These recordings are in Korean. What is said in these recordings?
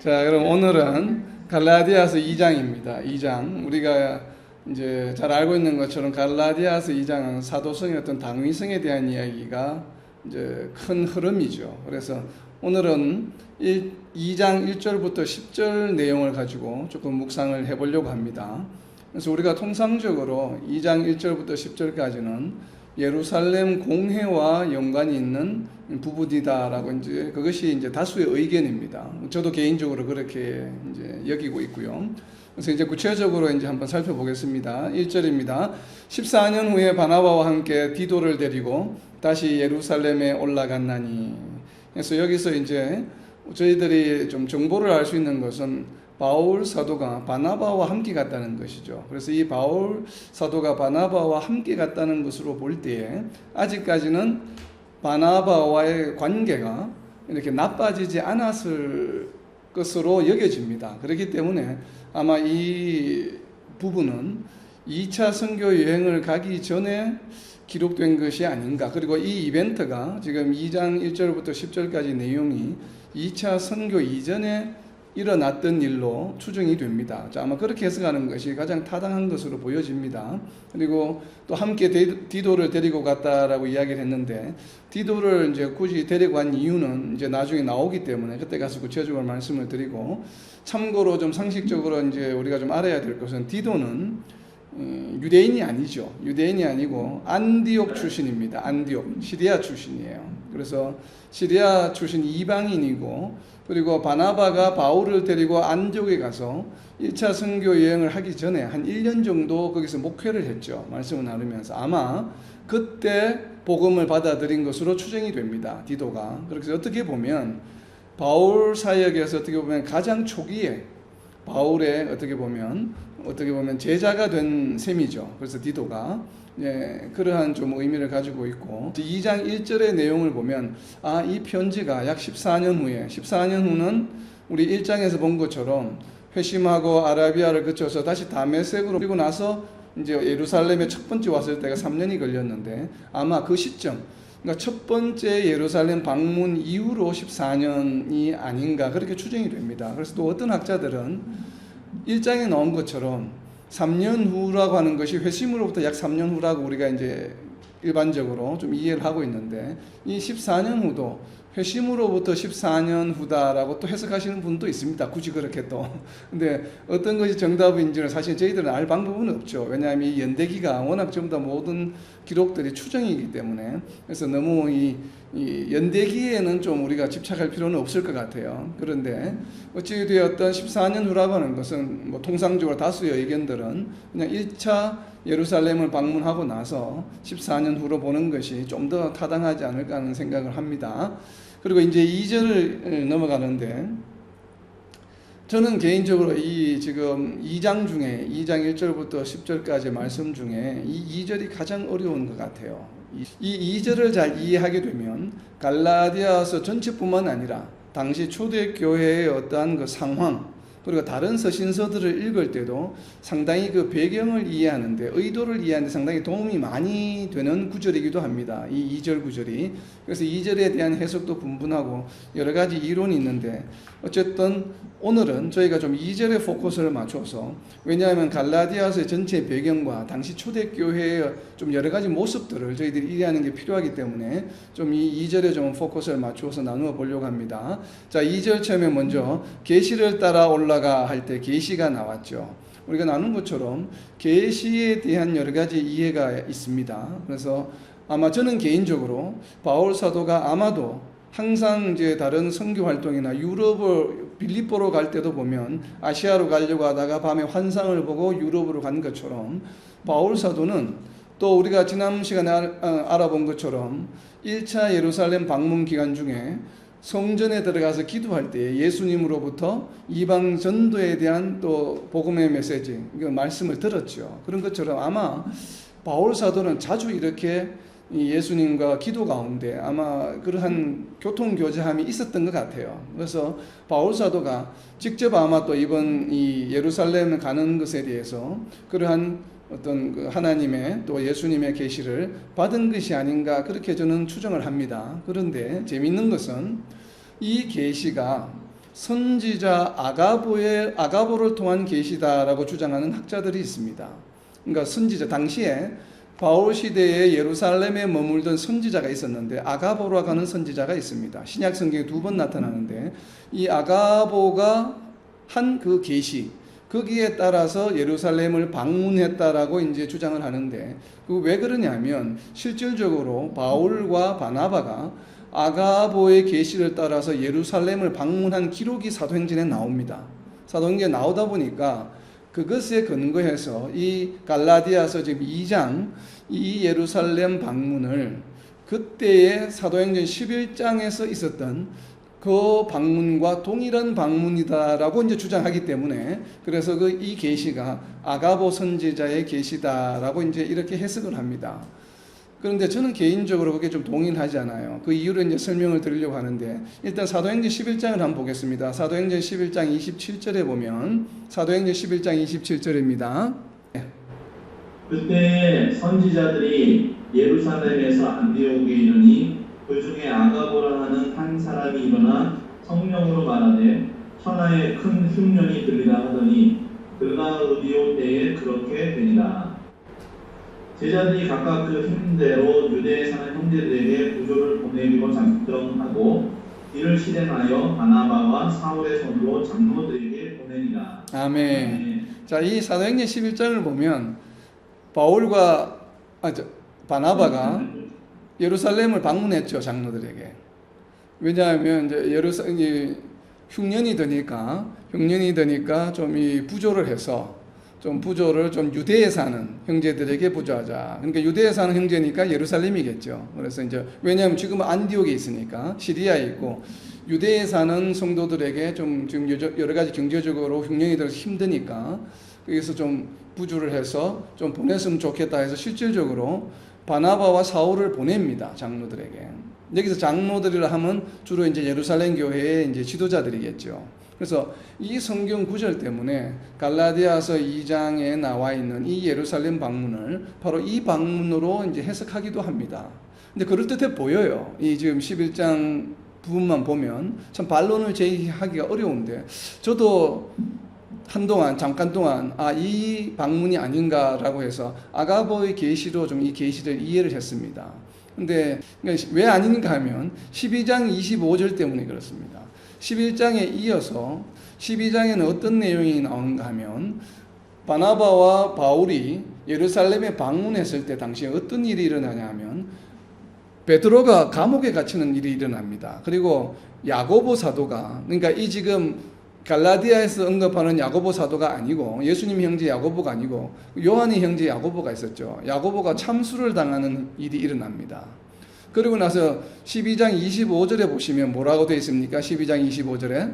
자, 그럼 오늘은 갈라디아서 2장입니다. 2장. 우리가 이제 잘 알고 있는 것처럼 갈라디아서 2장은 사도성의 어떤 당위성에 대한 이야기가 이제 큰 흐름이죠. 그래서 오늘은 2장 1절부터 10절 내용을 가지고 조금 묵상을 해보려고 합니다. 그래서 우리가 통상적으로 2장 1절부터 10절까지는 예루살렘 공회와 연관이 있는 부분이다라고 이제 그것이 이제 다수의 의견입니다. 저도 개인적으로 그렇게 이제 여기고 있고요. 그래서 이제 구체적으로 이제 한번 살펴보겠습니다. 1절입니다. 14년 후에 바나바와 함께 디도를 데리고 다시 예루살렘에 올라갔나니. 그래서 여기서 이제 저희들이 좀 정보를 알 수 있는 것은 바울 사도가 바나바와 함께 갔다는 것이죠. 그래서 이 바울 사도가 바나바와 함께 갔다는 것으로 볼 때에 아직까지는 바나바와의 관계가 이렇게 나빠지지 않았을 것으로 여겨집니다. 그렇기 때문에 아마 이 부분은 2차 선교 여행을 가기 전에 기록된 것이 아닌가. 그리고 이 이벤트가 지금 2장 1절부터 10절까지 내용이 2차 선교 이전에 일어났던 일로 추정이 됩니다. 자, 아마 그렇게 해석하는 것이 가장 타당한 것으로 보여집니다. 그리고 또 함께 디도를 데리고 갔다라고 이야기를 했는데, 디도를 이제 굳이 데리고 간 이유는 이제 나중에 나오기 때문에 그때 가서 구체적으로 말씀을 드리고, 참고로 좀 상식적으로 이제 우리가 좀 알아야 될 것은 디도는 유대인이 아니죠. 유대인이 아니고 안디옥 출신입니다. 안디옥, 시리아 출신이에요. 그래서 시리아 출신 이방인이고, 그리고 바나바가 바울을 데리고 안디옥에 가서 1차 선교 여행을 하기 전에 한 1년 정도 거기서 목회를 했죠. 말씀을 나누면서 아마 그때 복음을 받아들인 것으로 추정이 됩니다. 디도가. 그래서 어떻게 보면 바울 사역에서 어떻게 보면 가장 초기에 바울의 어떻게 보면 제자가 된 셈이죠. 그래서 디도가 그러한 좀 의미를 가지고 있고, 2장 1절의 내용을 보면 이 편지가 약 14년 후는 우리 1장에서 본 것처럼 회심하고 아라비아를 거쳐서 다시 다메섹으로 그리고 나서 이제 예루살렘에 첫 번째 왔을 때가 3년이 걸렸는데, 아마 그 시점, 그러니까 첫 번째 예루살렘 방문 이후로 14년이 아닌가 그렇게 추정이 됩니다. 그래서 또 어떤 학자들은 1장에 나온 것처럼 3년 후라고 하는 것이 회심으로부터 약 3년 후라고 우리가 이제 일반적으로 좀 이해를 하고 있는데, 이 14년 후도 회심으로부터 14년 후다라고 또 해석하시는 분도 있습니다. 굳이 그렇게 또. 근데 어떤 것이 정답인지는 사실 저희들은 알 방법은 없죠. 왜냐하면 이 연대기가 워낙 전부 다 모든 기록들이 추정이기 때문에. 그래서 너무 이 연대기에는 좀 우리가 집착할 필요는 없을 것 같아요. 그런데 어찌되었던 14년 후라고 하는 것은 뭐 통상적으로 다수의 의견들은 그냥 1차 예루살렘을 방문하고 나서 14년 후로 보는 것이 좀 더 타당하지 않을까 하는 생각을 합니다. 그리고 이제 2절을 넘어가는데, 저는 개인적으로 이 지금 2장 1절부터 10절까지 말씀 중에 이 2절이 가장 어려운 것 같아요. 이 2절을 잘 이해하게 되면 갈라디아서 전체뿐만 아니라 당시 초대교회의 어떠한 그 상황, 그리고 다른 서신서들을 읽을 때도 상당히 그 배경을 이해하는데, 의도를 이해하는데 상당히 도움이 많이 되는 구절이기도 합니다. 이 2절 구절이. 그래서 2절에 대한 해석도 분분하고 여러 가지 이론이 있는데, 어쨌든 오늘은 저희가 좀 2절에 포커스를 맞춰서, 왜냐하면 갈라디아서의 전체 배경과 당시 초대교회의 좀 여러 가지 모습들을 저희들이 이해하는 게 필요하기 때문에 좀 이 2절에 좀 포커스를 맞추어서 나누어 보려고 합니다. 자, 2절 처음에 먼저 계시를 따라 올라가 할 때 계시가 나왔죠. 우리가 나눈 것처럼 계시에 대한 여러 가지 이해가 있습니다. 그래서 아마 저는 개인적으로 바울 사도가 아마도 항상 이제 다른 선교 활동이나 빌립보로 갈 때도 보면 아시아로 가려고 하다가 밤에 환상을 보고 유럽으로 간 것처럼, 바울 사도는 또 우리가 지난 시간에 알아본 것처럼 1차 예루살렘 방문 기간 중에 성전에 들어가서 기도할 때 예수님으로부터 이방 전도에 대한 또 복음의 메시지, 말씀을 들었죠. 그런 것처럼 아마 바울 사도는 자주 이렇게 예수님과 기도 가운데 아마 그러한 교통교제함이 있었던 것 같아요. 그래서 바울 사도가 직접 아마 또 이번 이 예루살렘 가는 것에 대해서 그러한 어떤 그 하나님의 또 예수님의 계시를 받은 것이 아닌가 그렇게 저는 추정을 합니다. 그런데 재미있는 것은 이 계시가 선지자 아가보를 통한 계시다라고 주장하는 학자들이 있습니다. 그러니까 선지자 당시에 바울 시대에 예루살렘에 머물던 선지자가 있었는데 아가보라고 하는 선지자가 있습니다. 신약 성경에 2번 나타나는데 이 아가보가 한 그 계시 거기에 따라서 예루살렘을 방문했다라고 이제 주장을 하는데 그 왜 그러냐면 실질적으로 바울과 바나바가 아가보의 계시를 따라서 예루살렘을 방문한 기록이 사도행전에 나옵니다. 사도행전에 나오다 보니까 그것에 근거해서 이 갈라디아서 지금 2장 이 예루살렘 방문을 그때의 사도행전 11장에서 있었던 그 방문과 동일한 방문이다라고 이제 주장하기 때문에 그래서 이 계시가 아가보 선지자의 계시다라고 이제 이렇게 해석을 합니다. 그런데 저는 개인적으로 그게 좀 동의하지 않아요. 그 이유를 이제 설명을 드리려고 하는데 일단 사도행전 11장을 한번 보겠습니다. 사도행전 11장 27절에 보면 사도행전 11장 27절입니다. 그때 선지자들이 예루살렘에서 안디옥에 이르니 그 중에 아가보라 하는 한 사람이 일어나 성령으로 말하되 천하에 큰 흉년이 들리라 하더니 그가 의리오 때에 그렇게 되니라. 제자들이 각각 그 힘대로 유대에 사는 형제들에게 구조를 보내기로 작정하고 이를 실행하여 바나바와 사울의 손으로 장로들에게 보내니라. 아멘. 자, 이 사도행전 11장을 보면 바나바가 예루살렘을 방문했죠, 장로들에게. 왜냐하면 이제 흉년이 드니까 좀 이 부조를 해서 좀 유대에 사는 형제들에게 부조하자. 그러니까 유대에 사는 형제니까 예루살렘이겠죠. 그래서 이제 왜냐하면 지금 안디옥에 있으니까 시리아에 있고 유대에 사는 성도들에게 좀 지금 여러 가지 경제적으로 흉년이 들어서 힘드니까 그래서 좀 부조를 해서 좀 보냈으면 좋겠다 해서 실질적으로 바나바와 사울을 보냅니다. 장로들에게. 여기서 장로들이라 하면 주로 이제 예루살렘 교회의 이제 지도자들이겠죠. 그래서 이 성경 구절 때문에 갈라디아서 2장에 나와 있는 이 예루살렘 방문을 바로 이 방문으로 이제 해석하기도 합니다. 근데 그럴듯해 보여요. 이 지금 11장 부분만 보면 참 반론을 제기하기가 어려운데 저도 잠깐 동안 이 방문이 아닌가라고 해서 아가보의 계시로 좀 이 계시를 이해를 했습니다. 근데 왜 아닌가 하면 12장 25절 때문에 그렇습니다. 11장에 이어서 12장에는 어떤 내용이 나오는가 하면 바나바와 바울이 예루살렘에 방문했을 때 당시에 어떤 일이 일어나냐 하면 베드로가 감옥에 갇히는 일이 일어납니다. 그리고 야고보 사도가 그러니까 이 지금 갈라디아에서 언급하는 야고보 사도가 아니고 예수님 형제 야고보가 아니고 요한의 형제 야고보가 있었죠. 야고보가 참수를 당하는 일이 일어납니다. 그리고 나서 12장 25절에 보시면 뭐라고 되어 있습니까? 12장 25절에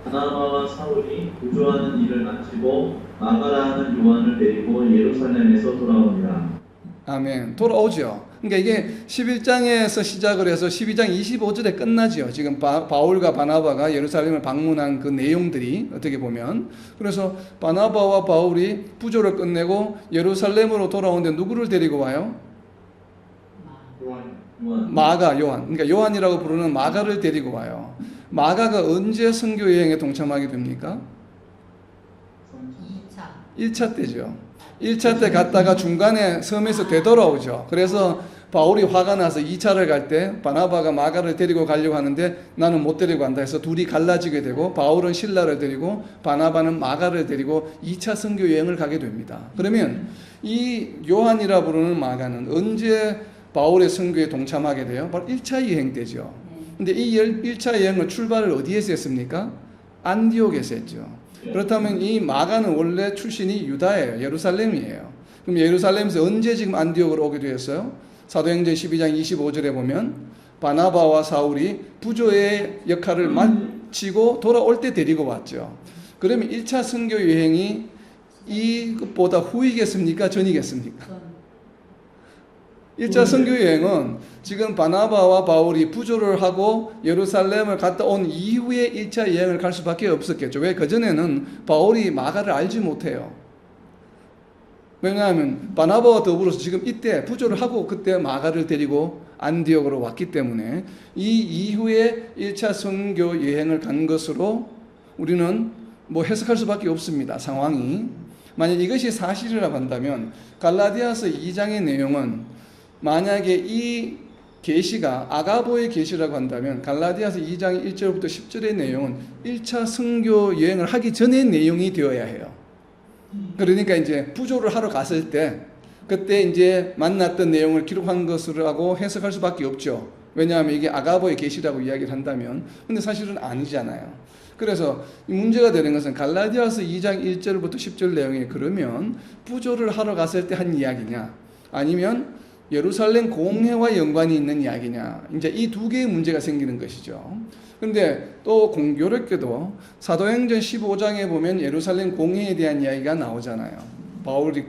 바나바와 사울이 구조하는 일을 마치고 마가라 하는 요한을 데리고 예루살렘에서 돌아오니라. 아멘. 돌아오죠. 그러니까 이게 11장에서 시작을 해서 12장 25절에 끝나죠. 지금 바울과 바나바가 예루살렘을 방문한 그 내용들이 어떻게 보면 그래서 바나바와 바울이 부조를 끝내고 예루살렘으로 돌아오는데 누구를 데리고 와요? 요한. 그러니까 요한이라고 부르는 마가를 데리고 와요. 마가가 언제 선교 여행에 동참하게 됩니까? 1차 때죠. 1차 때 갔다가 중간에 섬에서 되돌아오죠. 그래서 바울이 화가 나서 2차를 갈 때 바나바가 마가를 데리고 가려고 하는데 나는 못 데리고 간다 해서 둘이 갈라지게 되고 바울은 실라를 데리고 바나바는 마가를 데리고 2차 선교 여행을 가게 됩니다. 그러면 이 요한이라 부르는 마가는 언제 바울의 선교에 동참하게 돼요? 바로 1차 여행 때죠. 근데 이 1차 여행을 출발을 어디에서 했습니까? 안디옥에서 했죠. 그렇다면 이 마가는 원래 출신이 유다예요. 예루살렘이에요. 그럼 예루살렘에서 언제 지금 안디옥으로 오게 되었어요? 사도행전 12장 25절에 보면 바나바와 사울이 부조의 역할을 마치고 돌아올 때 데리고 왔죠. 그러면 1차 선교 여행이 이것보다 후이겠습니까? 전이겠습니까? 1차 선교 여행은 지금 바나바와 바울이 부조를 하고 예루살렘을 갔다 온 이후에 1차 여행을 갈 수밖에 없었겠죠. 왜? 그전에는 바울이 마가를 알지 못해요. 왜냐하면 바나바와 더불어서 지금 이때 부조를 하고 그때 마가를 데리고 안디옥으로 왔기 때문에 이 이후에 1차 선교 여행을 간 것으로 우리는 뭐 해석할 수밖에 없습니다. 상황이. 만약 이것이 사실이라고 한다면 갈라디아서 2장의 내용은 만약에 이 계시가 아가보의 계시라고 한다면 갈라디아서 2장 1절부터 10절의 내용은 1차 선교 여행을 하기 전의 내용이 되어야 해요. 그러니까 이제 부조를 하러 갔을 때 그때 이제 만났던 내용을 기록한 것이라고 해석할 수밖에 없죠. 왜냐하면 이게 아가보의 계시라고 이야기를 한다면. 근데 사실은 아니잖아요. 그래서 문제가 되는 것은 갈라디아서 2장 1절부터 10절 내용이 그러면 부조를 하러 갔을 때 한 이야기냐 아니면 예루살렘 공회와 연관이 있는 이야기냐, 이제 이 두 개의 문제가 생기는 것이죠. 그런데 또 공교롭게도 사도행전 15장에 보면 예루살렘 공회에 대한 이야기가 나오잖아요.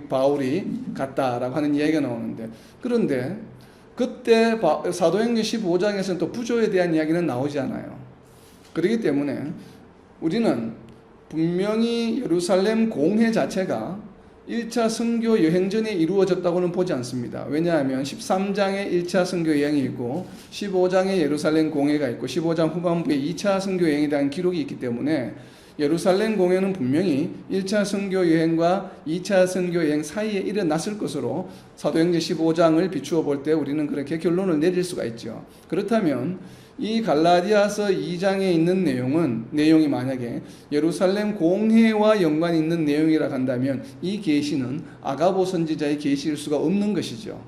바울이 갔다라고 하는 이야기가 나오는데, 그런데 그때 사도행전 15장에서는 또 부조에 대한 이야기는 나오지 않아요. 그렇기 때문에 우리는 분명히 예루살렘 공회 자체가 1차 선교 여행 전에 이루어졌다고는 보지 않습니다. 왜냐하면 13장에 1차 선교 여행이 있고 15장에 예루살렘 공회가 있고 15장 후반부에 2차 선교 여행에 대한 기록이 있기 때문에 예루살렘 공회는 분명히 1차 선교 여행과 2차 선교 여행 사이에 일어났을 것으로 사도행전 15장을 비추어 볼 때 우리는 그렇게 결론을 내릴 수가 있죠. 그렇다면 이 갈라디아서 2장에 있는 내용이 만약에 예루살렘 공회와 연관이 있는 내용이라 한다면 이 계시는 아가보 선지자의 계시일 수가 없는 것이죠.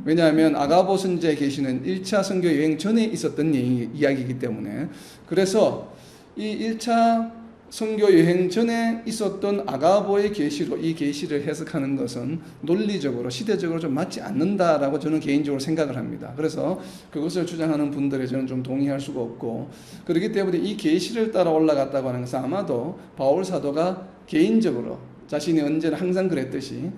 왜냐하면 아가보 선지자의 계시는 1차 선교 여행 전에 있었던 이야기이기 때문에, 그래서 이 1차 선교 여행 전에 있었던 아가보의 계시로 이 계시를 해석하는 것은 논리적으로 시대적으로 좀 맞지 않는다라고 저는 개인적으로 생각을 합니다. 그래서 그것을 주장하는 분들에 저는 좀 동의할 수가 없고, 그렇기 때문에 이 계시를 따라 올라갔다고 하는 것은 아마도 바울 사도가 개인적으로 자신이 언제나 항상 그랬듯이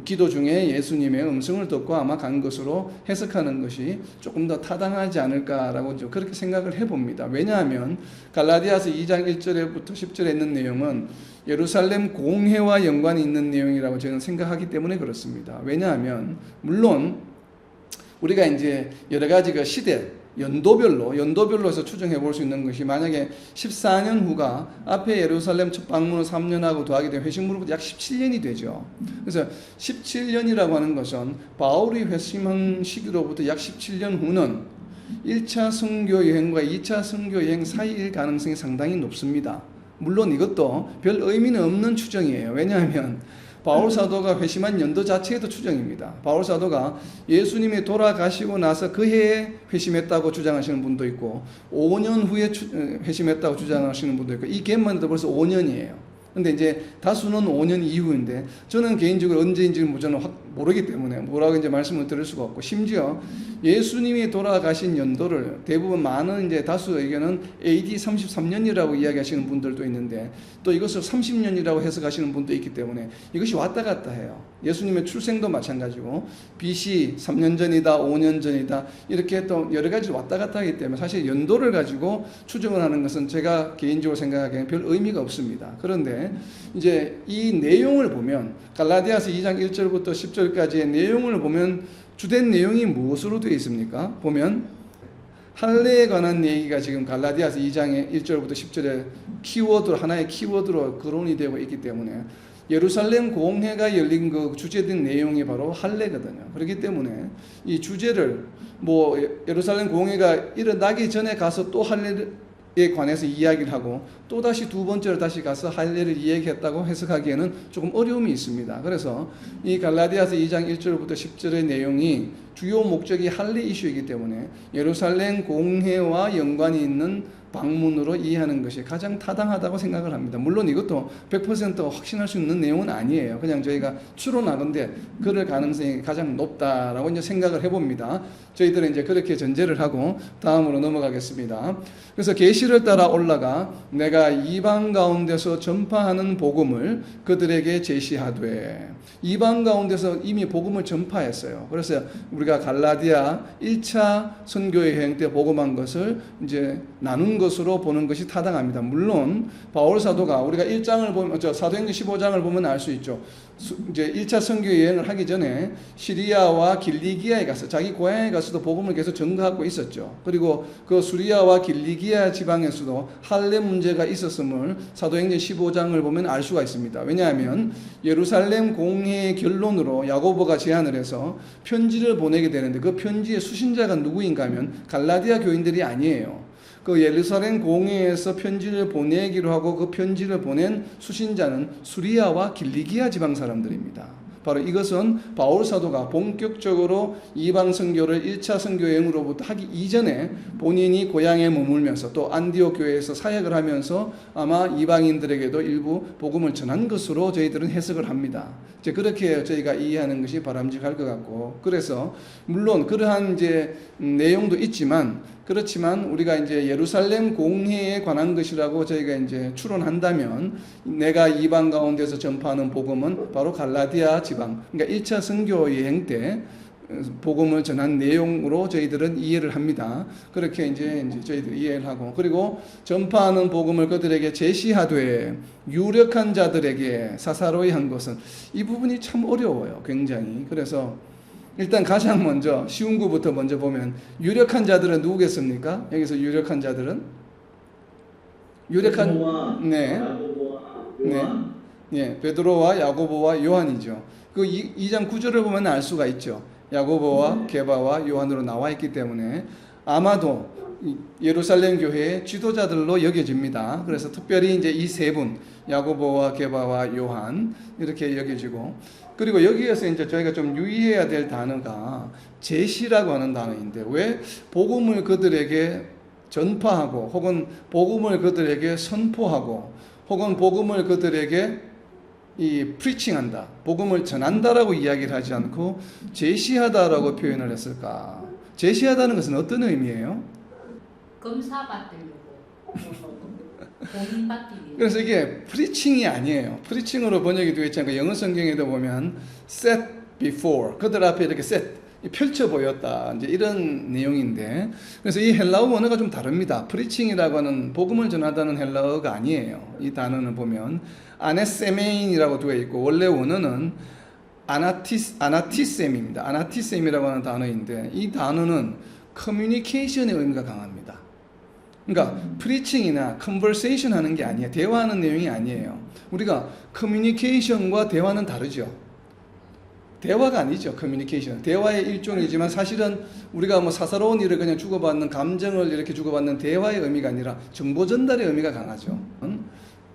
기도 중에 예수님의 음성을 듣고 아마 간 것으로 해석하는 것이 조금 더 타당하지 않을까라고 그렇게 생각을 해봅니다. 왜냐하면 갈라디아서 2장 1절부터 10절에 있는 내용은 예루살렘 공회와 연관이 있는 내용이라고 저는 생각하기 때문에 그렇습니다. 왜냐하면 물론 우리가 이제 여러 가지 그 시대 연도별로 해서 추정해 볼 수 있는 것이, 만약에 14년 후가 앞에 예루살렘 첫 방문을 3년하고 더하게 되면 회심으로부터 약 17년이 되죠. 그래서 17년이라고 하는 것은 바울이 회심한 시기로부터 약 17년 후는 1차 선교 여행과 2차 선교 여행 사이일 가능성이 상당히 높습니다. 물론 이것도 별 의미는 없는 추정이에요. 왜냐하면 바울 사도가 회심한 연도 자체에도 추정입니다. 바울 사도가 예수님이 돌아가시고 나서 그 해에 회심했다고 주장하시는 분도 있고 5년 후에 회심했다고 주장하시는 분도 있고, 이 갭만 해도 벌써 5년이에요. 근데 이제 다수는 5년 이후인데 저는 개인적으로 언제인지는 저는 모르기 때문에 뭐라고 이제 말씀을 드릴 수가 없고, 심지어 예수님이 돌아가신 연도를 대부분 많은 이제 다수 의견은 AD 33년이라고 이야기하시는 분들도 있는데 또 이것을 30년이라고 해석하시는 분도 있기 때문에 이것이 왔다 갔다 해요. 예수님의 출생도 마찬가지고 BC 3년 전이다 5년 전이다 이렇게 또 여러 가지 왔다 갔다 하기 때문에 사실 연도를 가지고 추정을 하는 것은 제가 개인적으로 생각하기에는 별 의미가 없습니다. 그런데 이제 이 내용을 보면 갈라디아서 2장 1절부터 10절까지의 내용을 보면 주된 내용이 무엇으로 되어 있습니까? 보면 할례에 관한 얘기가 지금 갈라디아서 2장의 1절부터 10절에 하나의 키워드로 거론이 되고 있기 때문에 예루살렘 공회가 열린 그 주제된 내용이 바로 할례거든요. 그렇기 때문에 이 주제를 예루살렘 공회가 일어나기 전에 가서 또 할례에 관해서 이야기를 하고 또다시 두 번째로 다시 가서 할례를 이야기했다고 해석하기에는 조금 어려움이 있습니다. 그래서 이 갈라디아서 2장 1절부터 10절의 내용이 주요 목적이 할례 이슈이기 때문에 예루살렘 공회와 연관이 있는 방문으로 이해하는 것이 가장 타당하다고 생각을 합니다. 물론 이것도 100% 확신할 수 있는 내용은 아니에요. 그냥 저희가 추론하건대 그럴 가능성이 가장 높다라고 이제 생각을 해봅니다. 저희들은 이제 그렇게 전제를 하고 다음으로 넘어가겠습니다. 그래서 계시를 따라 올라가 내가 이방 가운데서 전파하는 복음을 그들에게 제시하되, 이방 가운데서 이미 복음을 전파했어요. 그래서 우리가 갈라디아 1차 선교 여행 때 복음한 것을 이제 나눈 것으로 보는 것이 타당합니다. 물론 바울 사도가 우리가 1장을 보면 사도행전 15장을 보면 알 수 있죠. 이제 1차 선교 여행을 하기 전에 시리아와 길리기아에 가서 자기 고향에 가서도 복음을 계속 전가하고 있었죠. 그리고 그 수리아와 길리기아 지방에서도 할례 문제가 있었음을 사도행전 15장을 보면 알 수가 있습니다. 왜냐하면 예루살렘 공회의 결론으로 야고보가 제안을 해서 편지를 보내게 되는데 그 편지의 수신자가 누구인가 하면 갈라디아 교인들이 아니에요. 그 예루살렘 공회에서 편지를 보내기로 하고 그 편지를 보낸 수신자는 수리아와 길리기아 지방 사람들입니다. 바로 이것은 바울 사도가 본격적으로 이방 선교를 1차 선교 여행으로부터 하기 이전에 본인이 고향에 머물면서 또 안디옥 교회에서 사역을 하면서 아마 이방인들에게도 일부 복음을 전한 것으로 저희들은 해석을 합니다. 이제 그렇게 저희가 이해하는 것이 바람직할 것 같고, 그래서 물론 그러한 이제 내용도 있지만 그렇지만 우리가 이제 예루살렘 공회에 관한 것이라고 저희가 이제 추론한다면 내가 이방 가운데서 전파하는 복음은 바로 갈라디아 지방, 그러니까 1차 선교 여행 때 복음을 전한 내용으로 저희들은 이해를 합니다. 그렇게 이제 저희들이 이해를 하고, 그리고 전파하는 복음을 그들에게 제시하되 유력한 자들에게 사사로이 한 것은, 이 부분이 참 어려워요, 굉장히. 그래서 일단 가장 먼저 쉬운 거부터 먼저 보면, 유력한 자들은 누구겠습니까? 여기서 유력한 자들은 유력한, 네, 네, 베드로와 야고보와 요한이죠. 그 2장 9절을 보면 알 수가 있죠. 야고보와 게바와 요한으로 나와 있기 때문에 아마도 예루살렘 교회의 지도자들로 여겨집니다. 그래서 특별히 이제 이 세 분, 야고보와 게바와 요한, 이렇게 여겨지고, 그리고 여기에서 이제 저희가 좀 유의해야 될 단어가 제시라고 하는 단어인데, 왜 복음을 그들에게 전파하고 혹은 복음을 그들에게 선포하고 혹은 복음을 그들에게 프리칭한다, 복음을 전한다라고 이야기를 하지 않고 제시하다라고 표현을 했을까? 제시하다는 것은 어떤 의미예요? 검사받으려고, 공인받기 위해. 그래서 이게 프리칭이 아니에요. 프리칭으로 번역이 되어 있지 않고 영어 성경에도 보면 set before, 그들 앞에 이렇게 set, 펼쳐 보였다, 이제 이런 내용인데, 그래서 이 헬라어 원어가 좀 다릅니다. 프리칭이라고 하는 복음을 전하다는 헬라어가 아니에요. 이 단어는 보면 아네세메인이라고 되어 있고, 원래 원어는 아나티셈입니다. 아나티셈이라고 하는 단어인데, 이 단어는 커뮤니케이션의 의미가 강합니다. 그러니까 프리칭이나 컨버세이션 하는 게 아니에요. 대화하는 내용이 아니에요. 우리가 커뮤니케이션과 대화는 다르죠. 대화가 아니죠. 커뮤니케이션, 대화의 일종이지만 사실은 우리가 뭐 사사로운 일을 그냥 주고받는, 감정을 이렇게 주고받는 대화의 의미가 아니라 정보 전달의 의미가 강하죠.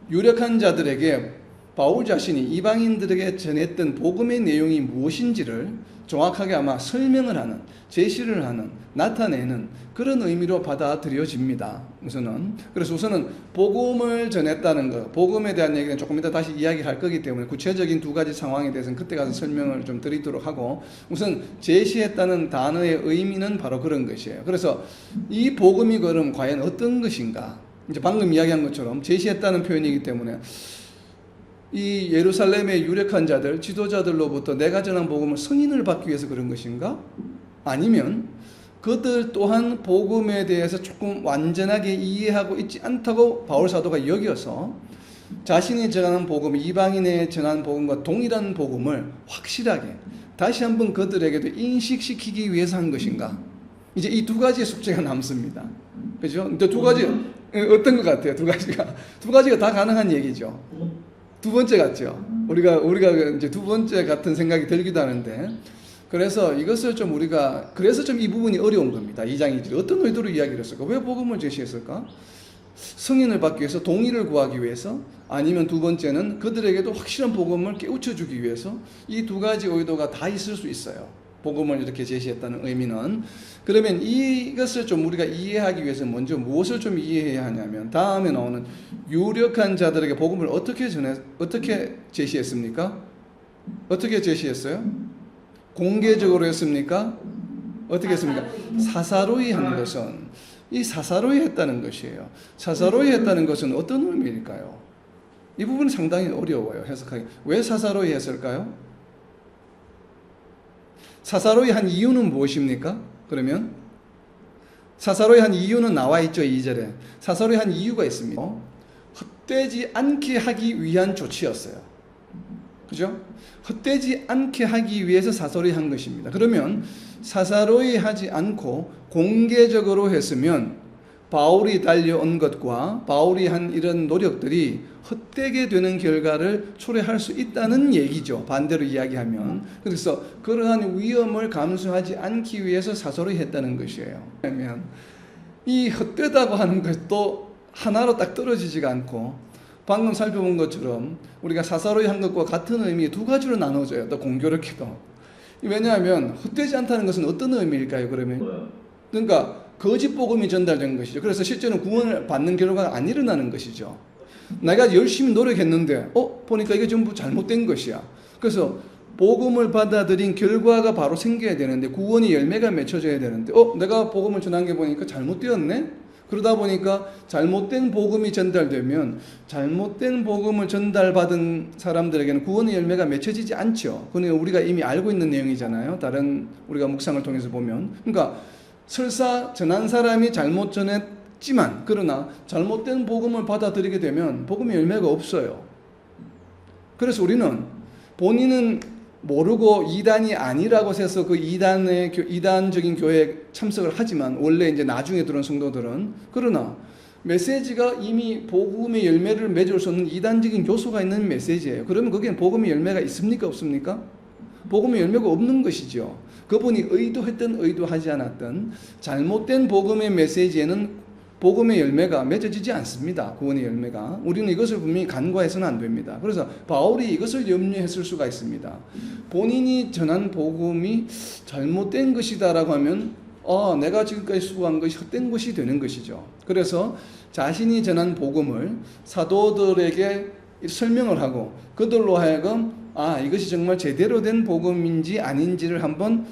유력한 자들에게 바울 자신이 이방인들에게 전했던 복음의 내용이 무엇인지를 정확하게 아마 설명을 하는, 제시를 하는, 나타내는 그런 의미로 받아들여집니다. 우선은. 그래서 우선은 복음을 전했다는 것, 복음에 대한 얘기는 조금 이따 다시 이야기할 거기 때문에 구체적인 두 가지 상황에 대해서는 그때 가서 설명을 좀 드리도록 하고, 우선 제시했다는 단어의 의미는 바로 그런 것이에요. 그래서 이 복음이 그럼 과연 어떤 것인가? 이제 방금 이야기한 것처럼 제시했다는 표현이기 때문에 이 예루살렘의 유력한 자들, 지도자들로부터 내가 전한 복음을 승인을 받기 위해서 그런 것인가? 아니면 그들 또한 복음에 대해서 조금 완전하게 이해하고 있지 않다고 바울 사도가 여겨서 자신이 전하는 복음, 이방인의 전하는 복음과 동일한 복음을 확실하게 다시 한번 그들에게도 인식시키기 위해서 한 것인가? 이제 이 두 가지의 숙제가 남습니다. 그죠? 근데 두 가지, 어떤 것 같아요? 두 가지가 다 가능한 얘기죠. 두 번째 같죠. 우리가 이제 두 번째 같은 생각이 들기도 하는데, 그래서 이것을 좀 그래서 좀 이 부분이 어려운 겁니다. 2장 2절. 어떤 의도로 이야기를 했을까? 왜 복음을 제시했을까? 승인을 받기 위해서, 동의를 구하기 위해서, 아니면 두 번째는 그들에게도 확실한 복음을 깨우쳐 주기 위해서. 이 두 가지 의도가 다 있을 수 있어요. 복음을 이렇게 제시했다는 의미는. 그러면 이것을 좀 우리가 이해하기 위해서 먼저 무엇을 좀 이해해야 하냐면, 다음에 나오는 유력한 자들에게 복음을 어떻게 제시했습니까? 어떻게 제시했어요? 공개적으로 했습니까? 어떻게 했습니까? 사사로이 한 것은, 이 사사로이 했다는 것이에요. 사사로이 했다는 것은 어떤 의미일까요? 이 부분이 상당히 어려워요, 해석하기. 왜 사사로이 했을까요? 사사로이 한 이유는 무엇입니까? 그러면 사사로이 한 이유는 나와 있죠. 2절에 사사로이 한 이유가 있습니다. 헛되지 않게 하기 위한 조치였어요. 그죠? 헛되지 않게 하기 위해서 사사로이 한 것입니다. 그러면 사사로이 하지 않고 공개적으로 했으면 바울이 달려온 것과 바울이 한 이런 노력들이 헛되게 되는 결과를 초래할 수 있다는 얘기죠. 반대로 이야기하면. 그래서 그러한 위험을 감수하지 않기 위해서 사사로이 했다는 것이에요. 그러면 이 헛되다고 하는 것도 하나로 딱 떨어지지가 않고 방금 살펴본 것처럼 우리가 사사로이 한 것과 같은 의미 두 가지로 나눠져요. 또 공교롭게도. 왜냐하면 헛되지 않다는 것은 어떤 의미일까요? 그러면 그러니까 거짓 복음이 전달된 것이죠. 그래서 실제는 구원을 받는 결과가 안 일어나는 것이죠. 내가 열심히 노력했는데 보니까 이게 전부 잘못된 것이야. 그래서 복음을 받아들인 결과가 바로 생겨야 되는데 구원이 열매가 맺혀져야 되는데 내가 복음을 전한 게 보니까 잘못되었네? 그러다 보니까 잘못된 복음이 전달되면 잘못된 복음을 전달받은 사람들에게는 구원의 열매가 맺혀지지 않죠. 그건 우리가 이미 알고 있는 내용이잖아요. 다른 우리가 묵상을 통해서 보면. 그러니까 설사 전한 사람이 잘못 전했지만 그러나 잘못된 복음을 받아들이게 되면 복음의 열매가 없어요. 그래서 우리는 본인은 모르고 이단이 아니라고 해서 그 이단적인 교회에 참석을 하지만 원래 이제 나중에 들어온 성도들은 그러나 메시지가 이미 복음의 열매를 맺을 수 없는 이단적인 요소가 있는 메시지예요. 그러면 거기엔 복음의 열매가 있습니까? 없습니까? 복음의 열매가 없는 것이죠. 그분이 의도했든 의도하지 않았든 잘못된 복음의 메시지에는 복음의 열매가 맺어지지 않습니다. 구원의 열매가. 우리는 이것을 분명히 간과해서는 안 됩니다. 그래서 바울이 이것을 염려했을 수가 있습니다. 본인이 전한 복음이 잘못된 것이다라고 하면 내가 지금까지 수고한 것이 헛된 것이 되는 것이죠. 그래서 자신이 전한 복음을 사도들에게 설명을 하고 그들로 하여금 이것이 정말 제대로 된 복음인지 아닌지를 한번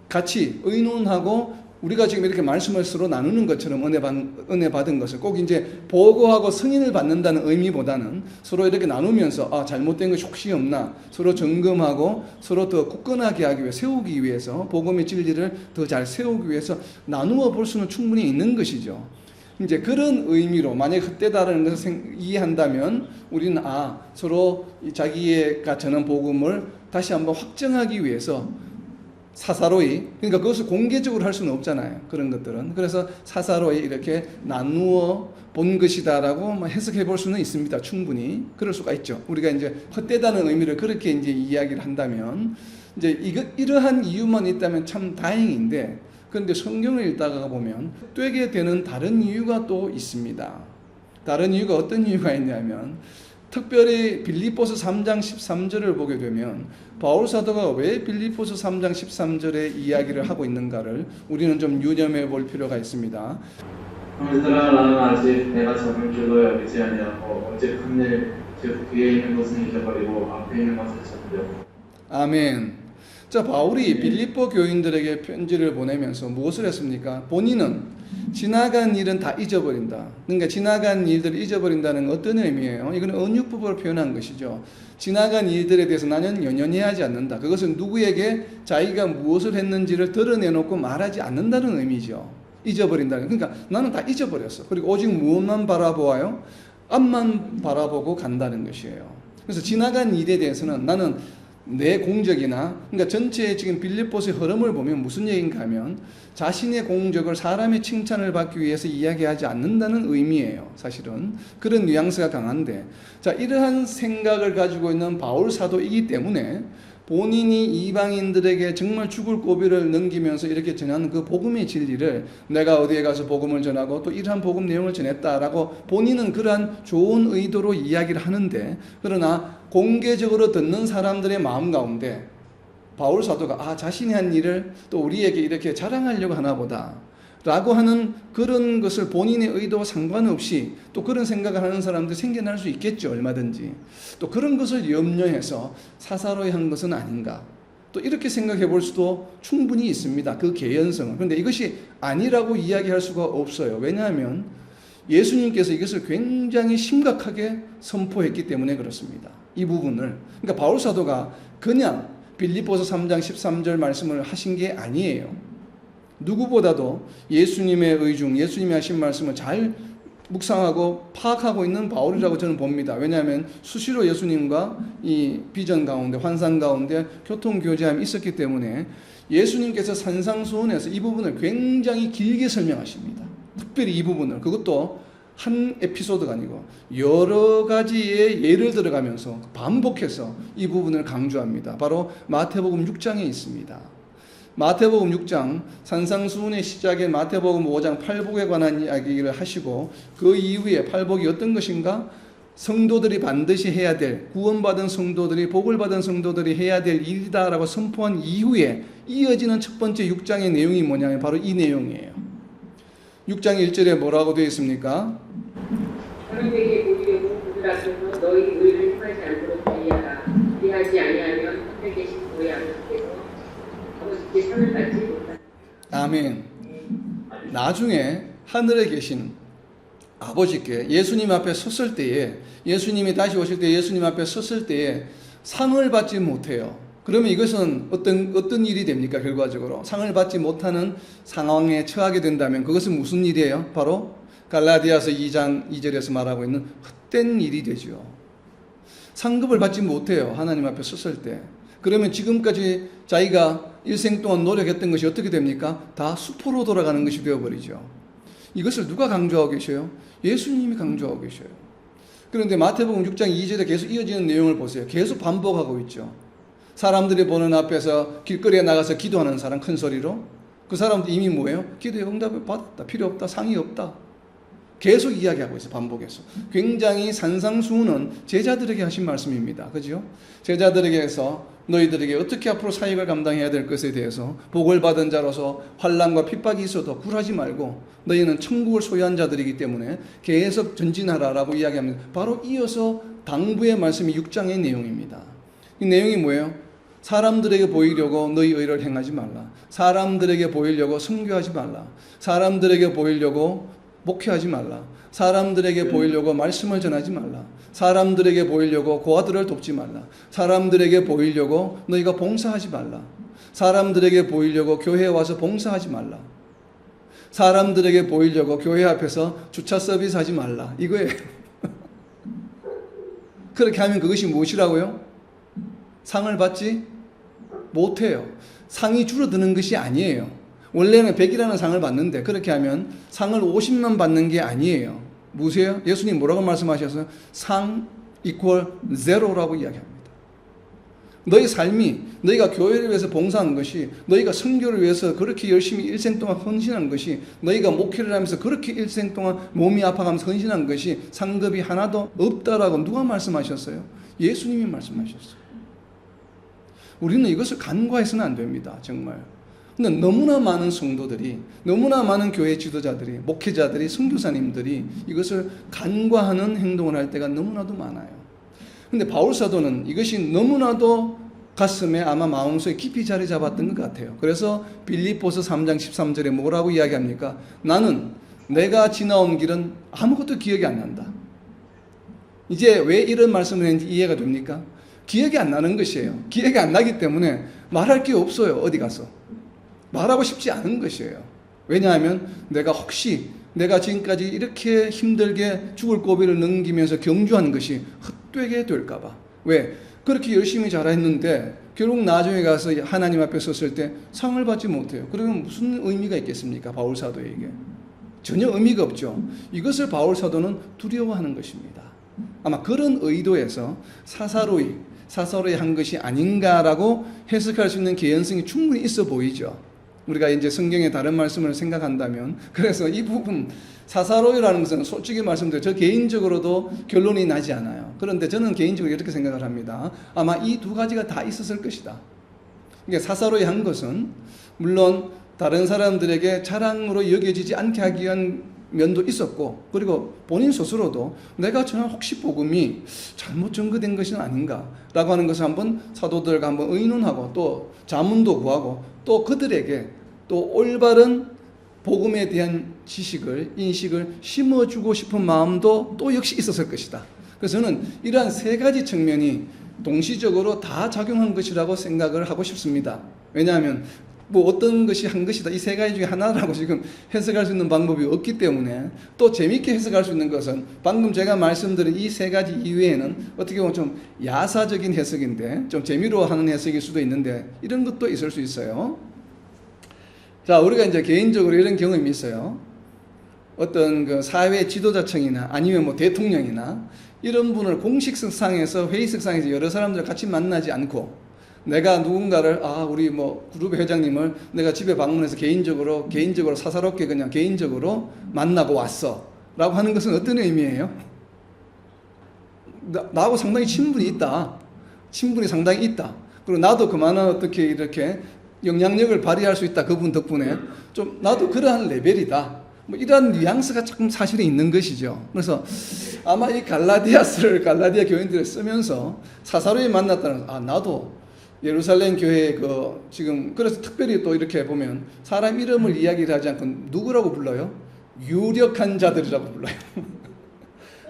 같이 의논하고 우리가 지금 이렇게 말씀을 서로 나누는 것처럼 은혜 받은 것을 꼭 이제 보고하고 승인을 받는다는 의미보다는 서로 이렇게 나누면서 잘못된 것이 혹시 없나 서로 점검하고 서로 더 굳건하게 하기 위해 세우기 위해서 복음의 진리를 더 잘 세우기 위해서 나누어 볼 수는 충분히 있는 것이죠. 이제 그런 의미로 만약 헛되다라는 것을 이해한다면 우리는 서로 자기가 전한 복음을 다시 한번 확정하기 위해서 사사로이, 그러니까 그것을 공개적으로 할 수는 없잖아요. 그런 것들은. 그래서 사사로이 이렇게 나누어 본 것이다라고 해석해 볼 수는 있습니다. 충분히. 그럴 수가 있죠. 우리가 이제 헛되다는 의미를 그렇게 이제 이야기를 한다면, 이제 이러한 이유만 있다면 참 다행인데, 그런데 성경을 읽다가 보면 헛되게 되는 다른 이유가 또 있습니다. 다른 이유가 어떤 이유가 있냐면, 특별히 빌립보서 3장 13절을 보게 되면 바울 사도가 왜 빌립보서 3장 13절의 이야기를 하고 있는가를 우리는 좀 유념해 볼 필요가 있습니다. 형제들아 나는 아직 내가 잡을 줄로 여기지 아니하고 어제 큰일 즉 뒤에 있는 것은 잊어버리고 앞에 있는 것을 찾으려. 아멘. 자, 바울이 빌립보 교인들에게 편지를 보내면서 무엇을 했습니까? 본인은 지나간 일은 다 잊어버린다. 그러니까 지나간 일들을 잊어버린다는 건 어떤 의미예요? 이건 언육법으로 표현한 것이죠. 지나간 일들에 대해서 나는 연연히 하지 않는다. 그것은 누구에게 자기가 무엇을 했는지를 드러내놓고 말하지 않는다는 의미죠. 잊어버린다는. 그러니까 나는 다 잊어버렸어. 그리고 오직 무엇만 바라보아요? 앞만 바라보고 간다는 것이에요. 그래서 지나간 일에 대해서는 나는 내 공적이나, 그러니까 전체의 지금 빌립보서의 흐름을 보면 무슨 얘기인가 하면 자신의 공적을 사람의 칭찬을 받기 위해서 이야기하지 않는다는 의미예요. 사실은 그런 뉘앙스가 강한데, 자, 이러한 생각을 가지고 있는 바울 사도이기 때문에 본인이 이방인들에게 정말 죽을 고비를 넘기면서 이렇게 전하는 그 복음의 진리를 내가 어디에 가서 복음을 전하고 또 이러한 복음 내용을 전했다라고 본인은 그러한 좋은 의도로 이야기를 하는데, 그러나 공개적으로 듣는 사람들의 마음 가운데 바울 사도가 자신이 한 일을 또 우리에게 이렇게 자랑하려고 하나 보다 라고 하는 그런 것을 본인의 의도와 상관없이 또 그런 생각을 하는 사람들이 생겨날 수 있겠죠. 얼마든지. 또 그런 것을 염려해서 사사로이 한 것은 아닌가. 또 이렇게 생각해 볼 수도 충분히 있습니다. 그 개연성은. 그런데 이것이 아니라고 이야기할 수가 없어요. 왜냐하면 예수님께서 이것을 굉장히 심각하게 선포했기 때문에 그렇습니다. 이 부분을. 그러니까 바울 사도가 그냥 빌립보서 3장 13절 말씀을 하신 게 아니에요. 누구보다도 예수님의 의중, 예수님이 하신 말씀을 잘 묵상하고 파악하고 있는 바울이라고 저는 봅니다. 왜냐하면 수시로 예수님과 이 비전 가운데, 환상 가운데 교통교제함이 있었기 때문에 예수님께서 산상수훈에서 이 부분을 굉장히 길게 설명하십니다. 특별히 이 부분을, 그것도 한 에피소드가 아니고 여러 가지의 예를 들어가면서 반복해서 이 부분을 강조합니다. 바로 마태복음 6장에 있습니다. 마태복음 6장 산상수훈의 시작에 마태복음 5장 팔복에 관한 이야기를 하시고, 그 이후에 팔복이 어떤 것인가? 성도들이 반드시 해야 될, 구원받은 성도들이, 복을 받은 성도들이 해야 될 일이다라고 선포한 이후에 이어지는 첫 번째 6장의 내용이 뭐냐면 바로 이 내용이에요. 6장 1절에 뭐라고 되어 있습니까? 사람에게 보이려고 그들 앞에서 너희 의를 행하지 않도록 주의하라. 그리하지 아니하면 하늘에 계신 너희 아버지께서 상을 받지 못한다. 아멘. 나중에 하늘에 계신 아버지께 예수님 앞에 섰을 때에, 예수님이 다시 오실 때 예수님 앞에 섰을 때에 상을 받지 못해요. 그러면 이것은 어떤 일이 됩니까? 결과적으로 상을 받지 못하는 상황에 처하게 된다면 그것은 무슨 일이에요? 바로 갈라디아서 2장 2절에서 말하고 있는 헛된 일이 되죠. 상급을 받지 못해요. 하나님 앞에 섰을 때. 그러면 지금까지 자기가 일생 동안 노력했던 것이 어떻게 됩니까? 다 수포로 돌아가는 것이 되어버리죠. 이것을 누가 강조하고 계셔요? 예수님이 강조하고 계셔요. 그런데 마태복음 6장 2절에 계속 이어지는 내용을 보세요. 계속 반복하고 있죠. 사람들이 보는 앞에서 길거리에 나가서 기도하는 사람, 큰 소리로. 그 사람도 이미 뭐예요? 기도의 응답을 받았다. 필요 없다. 상이 없다. 계속 이야기하고 있어요. 반복해서. 굉장히 산상수훈은 제자들에게 하신 말씀입니다. 그죠? 제자들에게서 너희들에게 어떻게 앞으로 사역을 감당해야 될 것에 대해서 복을 받은 자로서 환난과 핍박이 있어도 굴하지 말고 너희는 천국을 소유한 자들이기 때문에 계속 전진하라라고 이야기합니다. 바로 이어서 당부의 말씀이 6장의 내용입니다. 이 내용이 뭐예요? 사람들에게 보이려고 너희 의를 행하지 말라. 사람들에게 보이려고 선교하지 말라. 사람들에게 보이려고 목회하지 말라. 사람들에게 보이려고 말씀을 전하지 말라. 사람들에게 보이려고 고아들을 돕지 말라. 사람들에게 보이려고 너희가 봉사하지 말라. 사람들에게 보이려고 교회에 와서 봉사하지 말라. 사람들에게 보이려고 교회 앞에서 주차 서비스 하지 말라. 이거예요. 그렇게 하면 그것이 무엇이라고요? 상을 받지 못해요. 상이 줄어드는 것이 아니에요. 원래는 100이라는 상을 받는데 그렇게 하면 상을 50만 받는 게 아니에요. 무엇이에요? 예수님 뭐라고 말씀하셨어요? 상 이퀄 제로라고 이야기합니다. 너희 삶이, 너희가 교회를 위해서 봉사한 것이, 너희가 선교를 위해서 그렇게 열심히 일생 동안 헌신한 것이, 너희가 목회를 하면서 그렇게 일생 동안 몸이 아파가면서 헌신한 것이 상급이 하나도 없다라고 누가 말씀하셨어요? 예수님이 말씀하셨어요. 우리는 이것을 간과해서는 안 됩니다. 정말. 근데 너무나 많은 성도들이, 너무나 많은 교회 지도자들이, 목회자들이, 선교사님들이 이것을 간과하는 행동을 할 때가 너무나도 많아요. 근데 바울 사도는 이것이 너무나도 가슴에 아마 마음속에 깊이 자리 잡았던 것 같아요. 그래서 빌립보서 3장 13절에 뭐라고 이야기합니까? 나는 내가 지나온 길은 아무것도 기억이 안 난다. 이제 왜 이런 말씀을 했는지 이해가 됩니까? 기억이 안 나는 것이에요. 기억이 안 나기 때문에 말할 게 없어요. 어디 가서. 말하고 싶지 않은 것이에요. 왜냐하면 내가 지금까지 이렇게 힘들게 죽을 고비를 넘기면서 경주한 것이 헛되게 될까봐. 왜? 그렇게 열심히 잘했는데 결국 나중에 가서 하나님 앞에 섰을 때 상을 받지 못해요. 그러면 무슨 의미가 있겠습니까? 바울 사도에게. 전혀 의미가 없죠. 이것을 바울 사도는 두려워하는 것입니다. 아마 그런 의도에서 사사로이 한 것이 아닌가라고 해석할 수 있는 개연성이 충분히 있어 보이죠. 우리가 이제 성경의 다른 말씀을 생각한다면, 그래서 이 부분 사사로이라는 것은 솔직히 말씀드려 저 개인적으로도 결론이 나지 않아요. 그런데 저는 개인적으로 이렇게 생각을 합니다. 아마 이 두 가지가 다 있었을 것이다. 그러니까 사사로이 한 것은 물론 다른 사람들에게 자랑으로 여겨지지 않게 하기 위한 면도 있었고, 그리고 본인 스스로도 내가 전한 혹시 복음이 잘못 전거된 것은 아닌가라고 하는 것을 한번 사도들과 한번 의논하고 또 자문도 구하고 또 그들에게 또 올바른 복음에 대한 지식을, 인식을 심어주고 싶은 마음도 또 역시 있었을 것이다. 그래서 저는 이러한 세 가지 측면이 동시적으로 다 작용한 것이라고 생각을 하고 싶습니다. 왜냐하면 뭐 어떤 것이 한 것이다 이 세 가지 중에 하나라고 지금 해석할 수 있는 방법이 없기 때문에 또 재밌게 해석할 수 있는 것은 방금 제가 말씀드린 이 세 가지 이외에는 어떻게 보면 좀 야사적인 해석인데 좀 재미로 하는 해석일 수도 있는데 이런 것도 있을 수 있어요. 자, 우리가 이제 개인적으로 이런 경험이 있어요. 어떤 그 사회 지도자층이나 아니면 뭐 대통령이나 이런 분을 공식석상에서 회의석상에서 여러 사람들 같이 만나지 않고 내가 누군가를 우리 뭐 그룹의 회장님을 내가 집에 방문해서 개인적으로 사사롭게 그냥 개인적으로 만나고 왔어 라고 하는 것은 어떤 의미예요? 나하고 상당히 친분이 있다. 친분이 상당히 있다. 그리고 나도 그만한 어떻게 이렇게 영향력을 발휘할 수 있다. 그분 덕분에 좀 나도 그러한 레벨이다. 뭐 이런 뉘앙스가 조금 사실은 있는 것이죠. 그래서 아마 이 갈라디아 교인들을 쓰면서 사사로이 만났다는 나도 예루살렘 교회 지금 그래서 특별히 또 이렇게 보면 사람 이름을 이야기를 하지 않고 누구라고 불러요? 유력한 자들이라고 불러요.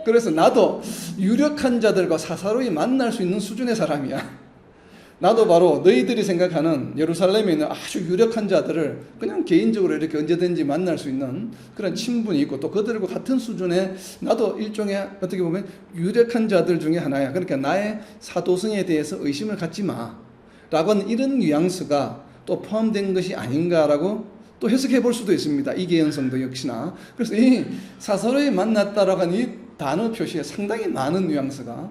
그래서 나도 유력한 자들과 사사로이 만날 수 있는 수준의 사람이야. 나도 바로 너희들이 생각하는 예루살렘에 있는 아주 유력한 자들을 그냥 개인적으로 이렇게 언제든지 만날 수 있는 그런 친분이 있고 또 그들과 같은 수준의 나도 일종의 어떻게 보면 유력한 자들 중에 하나야. 그러니까 나의 사도성에 대해서 의심을 갖지 마 라고 하는 이런 뉘앙스가 또 포함된 것이 아닌가라고 또 해석해 볼 수도 있습니다. 이 개연성도 역시나. 그래서 이 사사로이 만났다라고 하는 이 단어 표시에 상당히 많은 뉘앙스가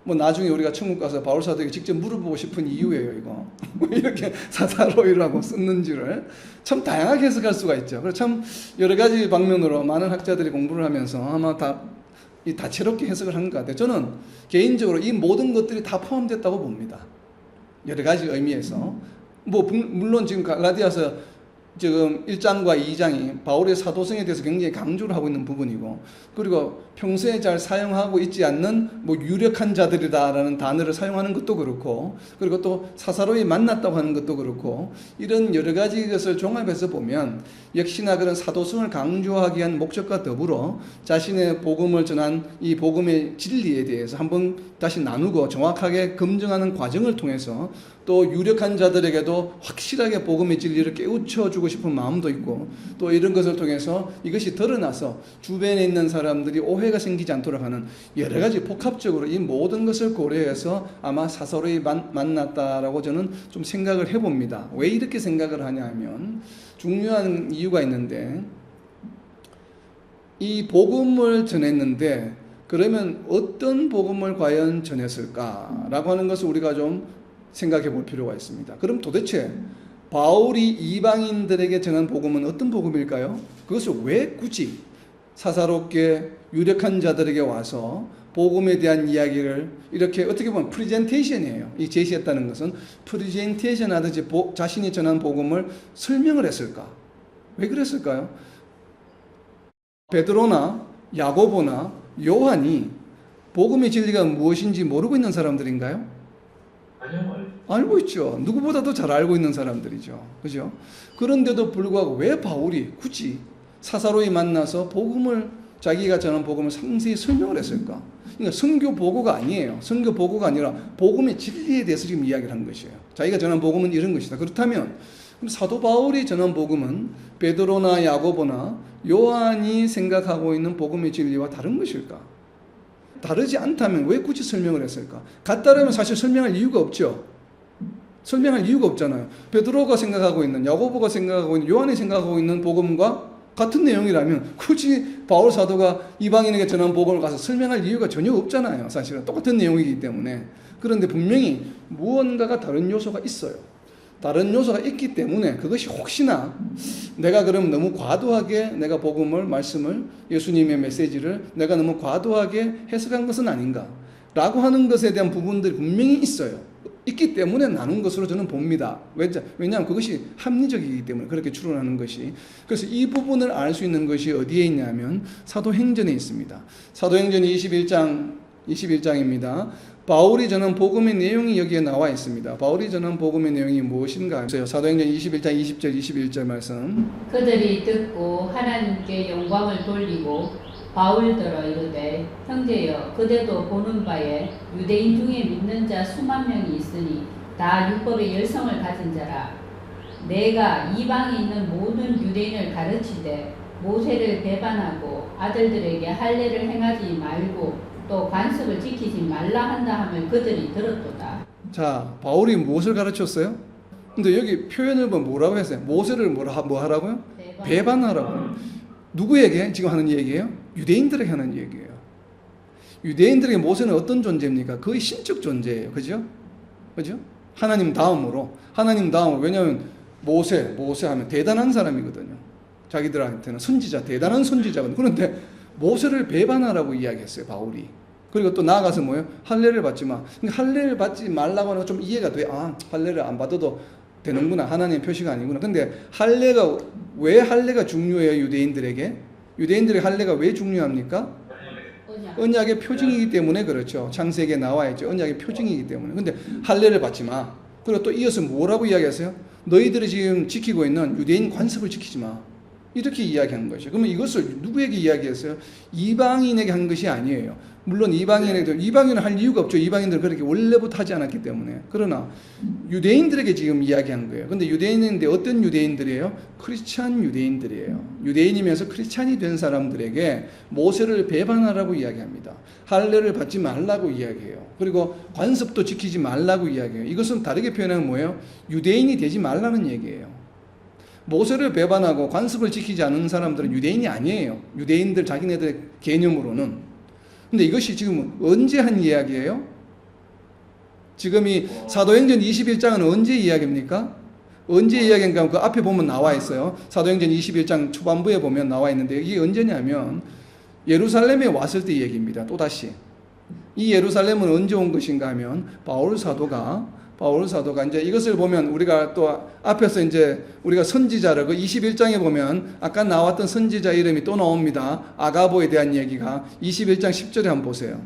뭐 나중에 우리가 천국 가서 바울 사도에게 직접 물어보고 싶은 이유예요, 이거. 이렇게 사사로이라고 썼는지를 참 다양하게 해석할 수가 있죠. 그래서 참 여러 가지 방면으로 많은 학자들이 공부를 하면서 아마 이 다채롭게 해석을 한 것 같아요. 저는 개인적으로 이 모든 것들이 다 포함됐다고 봅니다. 여러 가지 의미에서. 뭐 물론 지금 갈라디아서 지금 1장과 2장이 바울의 사도성에 대해서 굉장히 강조를 하고 있는 부분이고, 그리고 평소에 잘 사용하고 있지 않는 뭐 유력한 자들이다라는 단어를 사용하는 것도 그렇고, 그리고 또 사사로이 만났다고 하는 것도 그렇고, 이런 여러 가지 것을 종합해서 보면 역시나 그런 사도성을 강조하기 위한 목적과 더불어 자신의 복음을 전한 이 복음의 진리에 대해서 한번 다시 나누고 정확하게 검증하는 과정을 통해서 또 유력한 자들에게도 확실하게 복음의 진리를 깨우쳐주고 싶은 마음도 있고, 또 이런 것을 통해서 이것이 드러나서 주변에 있는 사람들이 오해가 생기지 않도록 하는 여러 가지 복합적으로 이 모든 것을 고려해서 아마 사사로이 만났다라고 저는 좀 생각을 해봅니다. 왜 이렇게 생각을 하냐 하면 중요한 이유가 있는데, 이 복음을 전했는데 그러면 어떤 복음을 과연 전했을까라고 하는 것을 우리가 좀 생각해 볼 필요가 있습니다. 그럼 도대체 바울이 이방인들에게 전한 복음은 어떤 복음일까요? 그것을 왜 굳이 사사롭게 유력한 자들에게 와서 복음에 대한 이야기를 이렇게 어떻게 보면 프레젠테이션이에요. 이 제시했다는 것은 프레젠테이션 하듯이 자신이 전한 복음을 설명을 했을까? 왜 그랬을까요? 베드로나 야고보나 요한이 복음의 진리가 무엇인지 모르고 있는 사람들인가요? 알고 있죠. 누구보다도 잘 알고 있는 사람들이죠. 그죠? 그런데도 불구하고 왜 바울이 굳이 사사로이 만나서 복음을, 자기가 전한 복음을 상세히 설명을 했을까? 그러니까 선교 보고가 아니에요. 선교 보고가 아니라 복음의 진리에 대해서 지금 이야기를 한 것이에요. 자기가 전한 복음은 이런 것이다. 그렇다면 그럼 사도 바울이 전한 복음은 베드로나 야고보나 요한이 생각하고 있는 복음의 진리와 다른 것일까? 다르지 않다면 왜 굳이 설명을 했을까? 같다라면 사실 설명할 이유가 없죠. 설명할 이유가 없잖아요. 베드로가 생각하고 있는, 야고보가 생각하고 있는, 요한이 생각하고 있는 복음과 같은 내용이라면 굳이 바울 사도가 이방인에게 전한 복음을 가서 설명할 이유가 전혀 없잖아요. 사실은 똑같은 내용이기 때문에. 그런데 분명히 무언가가 다른 요소가 있어요. 다른 요소가 있기 때문에 그것이 혹시나 내가 그럼 너무 과도하게 내가 복음을, 말씀을, 예수님의 메시지를 내가 너무 과도하게 해석한 것은 아닌가 라고 하는 것에 대한 부분들이 분명히 있어요. 있기 때문에 나눈 것으로 저는 봅니다. 왜냐하면 그것이 합리적이기 때문에 그렇게 추론하는 것이. 그래서 이 부분을 알 수 있는 것이 어디에 있냐면 사도행전에 있습니다. 사도행전 21장입니다. 바울이 전한 복음의 내용이 여기에 나와 있습니다. 바울이 전한 복음의 내용이 무엇인가? 사도행전 21장 20절 21절 말씀. 그들이 듣고 하나님께 영광을 돌리고 바울더러 이르되 형제여 그대도 보는 바에 유대인 중에 믿는 자 수만 명이 있으니 다 율법의 열성을 가진 자라. 내가 이방에 있는 모든 유대인을 가르치되 모세를 배반하고 아들들에게 할례를 행하지 말고 또 관습을 지키지 말라 한다 하면 그들이 들었도다. 자, 바울이 무엇을 가르쳤어요? 근데 여기 표현을 보면 뭐라고 했어요? 모세를 뭐 하라고요? 배반하라고요. 누구에게 지금 하는 얘기예요? 유대인들에게 하는 얘기예요. 유대인들에게 모세는 어떤 존재입니까? 거의 신적 존재예요. 그죠? 그죠? 하나님 다음으로. 왜냐하면 모세 하면 대단한 사람이거든요. 자기들한테는 선지자, 대단한 선지자거든요. 그런데 모세를 배반하라고 이야기했어요, 바울이. 그리고 또 나아가서 뭐예요? 할례를 받지 마. 그러니까 할례를 받지 말라고 하는 건 좀 이해가 돼. 아, 할례를 안 받아도 되는구나. 하나님의 표시가 아니구나. 근데 왜 할례가 중요해요, 유대인들에게? 유대인들의 할례가 왜 중요합니까? 언약의 표징이기 때문에 그렇죠. 창세기에 나와 있죠. 언약의 표징이기 때문에. 근데 할례를 받지 마. 그리고 또 이어서 뭐라고 이야기하세요? 너희들이 지금 지키고 있는 유대인 관습을 지키지 마. 이렇게 이야기하는 것이죠. 그러면 이것을 누구에게 이야기했어요? 이방인에게 한 것이 아니에요. 물론 이방인은 할 이유가 없죠. 이방인들은 그렇게 원래부터 하지 않았기 때문에. 그러나 유대인들에게 지금 이야기한 거예요. 근데 유대인인데 어떤 유대인들이에요? 크리스찬 유대인들이에요. 유대인이면서 크리스찬이 된 사람들에게 모세를 배반하라고 이야기합니다. 할례를 받지 말라고 이야기해요. 그리고 관습도 지키지 말라고 이야기해요. 이것은 다르게 표현하면 뭐예요? 유대인이 되지 말라는 얘기예요. 모세를 배반하고 관습을 지키지 않은 사람들은 유대인이 아니에요. 유대인들 자기네들 개념으로는. 근데 이것이 지금 언제 한 이야기예요? 지금 이 사도행전 21장은 언제 이야기입니까? 언제 이야기인가? 그 앞에 보면 나와 있어요. 사도행전 21장 초반부에 보면 나와 있는데 이게 언제냐면 예루살렘에 왔을 때 얘기입니다. 또다시. 이 예루살렘은 언제 온 것인가 하면 바울 사도가 이제 이것을 보면 우리가 또 앞에서 이제 우리가 선지자를 그 21장에 보면 아까 나왔던 선지자 이름이 또 나옵니다. 아가보에 대한 얘기가 21장 10절에 한번 보세요.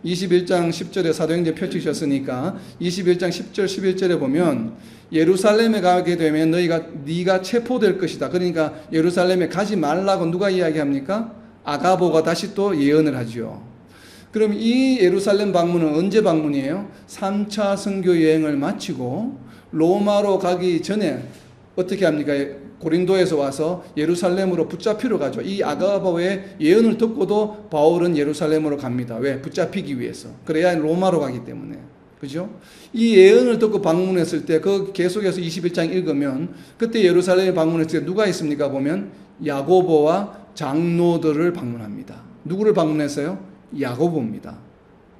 21장 10절에 사도행전 펼치셨으니까 21장 10절 11절에 보면 예루살렘에 가게 되면 네가 체포될 것이다. 그러니까 예루살렘에 가지 말라고 누가 이야기합니까? 아가보가 다시 또 예언을 하죠. 그럼 이 예루살렘 방문은 언제 방문이에요? 3차 선교 여행을 마치고 로마로 가기 전에 어떻게 합니까? 고린도에서 와서 예루살렘으로 붙잡히러 가죠. 이 아가보의 예언을 듣고도 바울은 예루살렘으로 갑니다. 왜? 붙잡히기 위해서. 그래야 로마로 가기 때문에. 그죠? 이 예언을 듣고 방문했을 때 그 계속해서 21장 읽으면 그때 예루살렘에 방문했을 때 누가 있습니까? 보면 야고보와 장로들을 방문합니다. 누구를 방문했어요? 야고보입니다.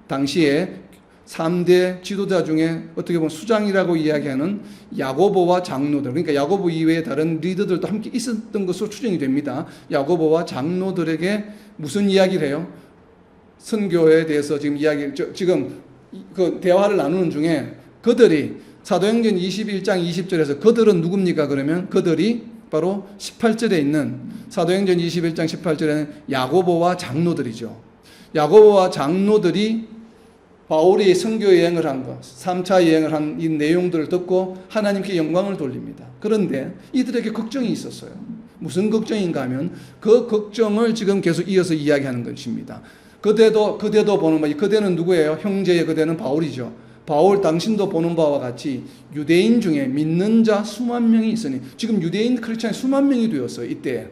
당시에 3대 지도자 중에 어떻게 보면 수장이라고 이야기하는 야고보와 장로들, 그러니까 야고보 이외에 다른 리더들도 함께 있었던 것으로 추정이 됩니다. 야고보와 장로들에게 무슨 이야기를 해요? 선교에 대해서 지금 그 대화를 나누는 중에 그들이 사도행전 21장 20절에서 그들은 누굽니까? 그러면 그들이 바로 18절에 있는 사도행전 21장 18절에는 야고보와 장로들이죠. 야고보와 장로들이 바울이 선교 여행을 한 것, 3차 여행을 한 이 내용들을 듣고 하나님께 영광을 돌립니다. 그런데 이들에게 걱정이 있었어요. 무슨 걱정인가 하면 그 걱정을 지금 계속 이어서 이야기하는 것입니다. 그대도 보는 바, 그대는 누구예요? 형제의 그대는 바울이죠. 바울 당신도 보는 바와 같이 유대인 중에 믿는 자 수만 명이 있으니 지금 유대인 크리스찬이 수만 명이 되었어요. 이때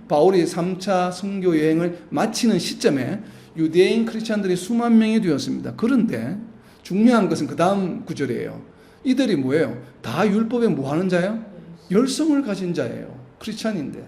바울이 3차 선교 여행을 마치는 시점에 유대인 크리스찬들이 수만 명이 되었습니다. 그런데 중요한 것은 그 다음 구절이에요. 이들이 뭐예요? 다 율법에 뭐 하는 자예요? 열성을 가진 자예요. 크리스찬인데.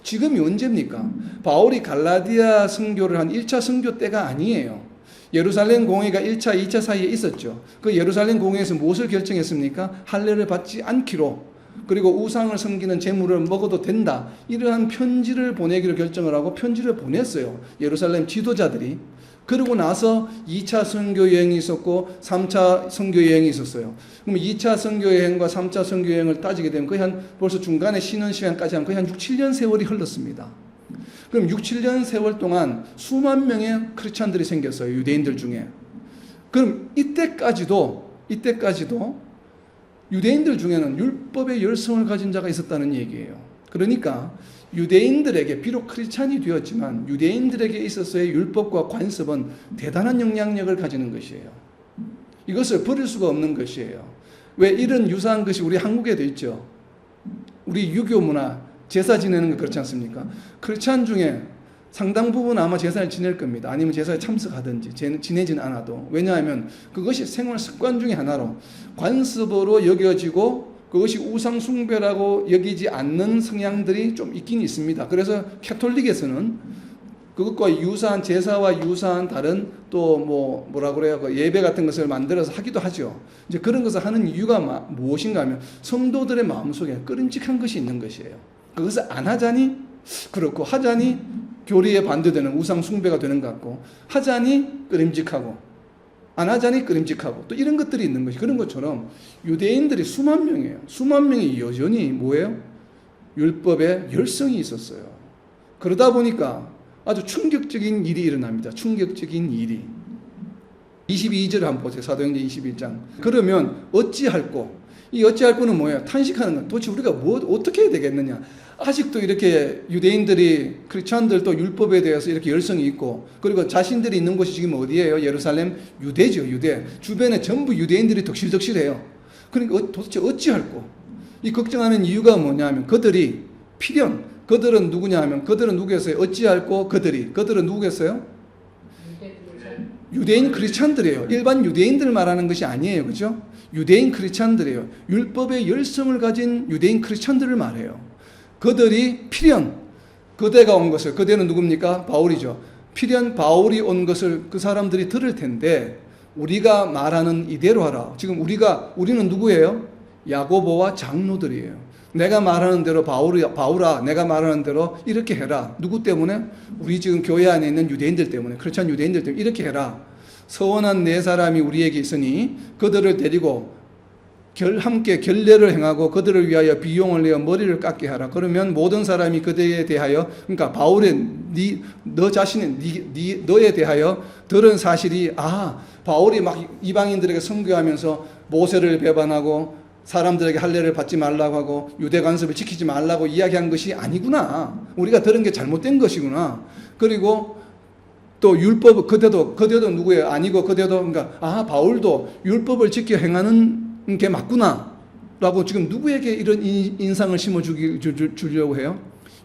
지금이 언제입니까? 바울이 갈라디아 선교를 한 1차 선교 때가 아니에요. 예루살렘 공회가 1차, 2차 사이에 있었죠. 그 예루살렘 공회에서 무엇을 결정했습니까? 할례를 받지 않기로, 그리고 우상을 섬기는 제물을 먹어도 된다, 이러한 편지를 보내기로 결정을 하고 편지를 보냈어요. 예루살렘 지도자들이. 그러고 나서 2차 선교 여행이 있었고 3차 선교 여행이 있었어요. 그럼 2차 선교 여행과 3차 선교 여행을 따지게 되면 거의 한 벌써 중간에 쉬는 시간까지 한 거의 한 6, 7년 세월이 흘렀습니다. 그럼 6, 7년 세월 동안 수만 명의 크리스찬들이 생겼어요. 유대인들 중에. 그럼 이때까지도 유대인들 중에는 율법의 열성을 가진 자가 있었다는 얘기예요. 그러니까 유대인들에게, 비록 크리스찬이 되었지만 유대인들에게 있어서의 율법과 관습은 대단한 영향력을 가지는 것이에요. 이것을 버릴 수가 없는 것이에요. 왜 이런 유사한 것이 우리 한국에도 있죠. 우리 유교 문화, 제사 지내는 거 그렇지 않습니까? 크리스찬 중에 상당 부분 아마 제사를 지낼 겁니다. 아니면 제사에 참석하든지 지내지는 않아도. 왜냐하면 그것이 생활 습관 중에 하나로 관습으로 여겨지고 그것이 우상 숭배라고 여기지 않는 성향들이 좀 있긴 있습니다. 그래서 캐톨릭에서는 그것과 유사한 제사와 유사한 다른 또 뭐라 그래요? 그 예배 같은 것을 만들어서 하기도 하죠. 이제 그런 것을 하는 이유가 무엇인가 하면 성도들의 마음속에 끄림직한 것이 있는 것이에요. 그것을 안 하자니 그렇고 하자니 교리에 반대되는 우상 숭배가 되는 것 같고 하자니 끄림직하고 안 하자니 끄림직하고 또 이런 것들이 있는 것이 그런 것처럼 유대인들이 수만 명이에요. 수만 명이 여전히 뭐예요? 율법에 열성이 있었어요. 그러다 보니까 아주 충격적인 일이 일어납니다. 충격적인 일이. 22절을 한번 보세요. 사도행전 21장. 그러면 어찌할꼬? 이 어찌할꼬는 뭐예요? 탄식하는 건 도대체 우리가 어떻게 해야 되겠느냐? 아직도 이렇게 유대인들이 크리스찬들 또 율법에 대해서 이렇게 열성이 있고 그리고 자신들이 있는 곳이 지금 어디예요? 예루살렘 유대죠. 유대. 주변에 전부 유대인들이 덕실덕실해요. 그러니까 도대체 어찌할꼬? 이 걱정하는 이유가 뭐냐면 그들이 필연 그들은 누구냐 하면 그들은 누구겠어요? 어찌할꼬 그들은 누구겠어요? 유대인 크리스찬들이에요. 일반 유대인들 말하는 것이 아니에요. 그죠? 유대인 크리스찬들이에요. 율법의 열성을 가진 유대인 크리스찬들을 말해요. 그들이 필연 그대가 온 것을 그대는 누굽니까? 바울이죠. 필연 바울이 온 것을 그 사람들이 들을 텐데 우리가 말하는 이대로 하라. 지금 우리는 누구예요? 야고보와 장로들이에요. 내가 말하는 대로 바울아 내가 말하는 대로 이렇게 해라. 누구 때문에? 우리 지금 교회 안에 있는 유대인들 때문에 크리스찬 유대인들 때문에 이렇게 해라. 서원한 네 사람이 우리에게 있으니 그들을 데리고 함께 결례를 행하고 그들을 위하여 비용을 내어 머리를 깎게 하라. 그러면 모든 사람이 그들에 대하여 그러니까 바울의 너 자신의 너에 대하여 들은 사실이 바울이 막 이방인들에게 선교하면서 모세를 배반하고 사람들에게 할례를 받지 말라고 하고 유대 관습을 지키지 말라고 이야기한 것이 아니구나. 우리가 들은 게 잘못된 것이구나. 그리고 또 율법 그대도 누구예요? 아니고 그대도 그러니까 바울도 율법을 지켜 행하는 게 맞구나 라고 지금 누구에게 이런 인상을 심어주려고 해요?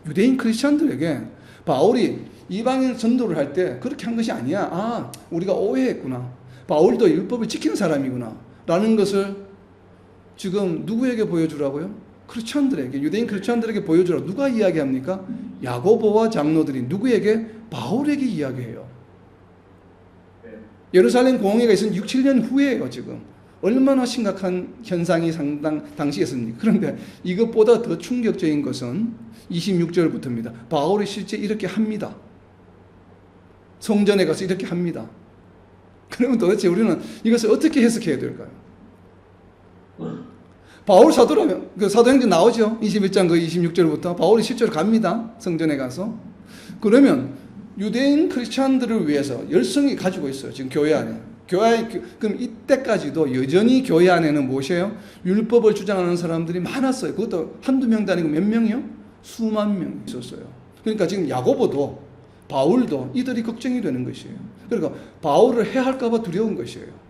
유대인 크리스찬들에게 바울이 이방인 전도를 할 때 그렇게 한 것이 아니야. 우리가 오해했구나. 바울도 율법을 지키는 사람이구나 라는 것을 지금 누구에게 보여주라고요? 크리스찬들에게, 유대인 크리스찬들에게 보여주라. 누가 이야기합니까? 야고보와 장로들이 누구에게? 바울에게 이야기해요. 예루살렘 공회가 있은 6, 7년 후에요. 지금 얼마나 심각한 현상이 당시에 있습니까? 그런데 이것보다 더 충격적인 것은 26절부터입니다. 바울이 실제 이렇게 합니다. 성전에 가서 이렇게 합니다. 그러면 도대체 우리는 이것을 어떻게 해석해야 될까요? 바울 사도라면 그 사도행전 나오죠. 21장 그 26절부터 바울이 실제로 갑니다. 성전에 가서. 그러면 유대인 크리스찬들을 위해서 열성이 가지고 있어요. 지금 교회 안에. 그럼 이때까지도 여전히 교회 안에는 무엇이에요? 율법을 주장하는 사람들이 많았어요. 그것도 한두 명도 아니고 몇 명이요? 수만 명 있었어요. 그러니까 지금 야고보도 바울도 이들이 걱정이 되는 것이에요. 그러니까 바울을 해할까봐 두려운 것이에요.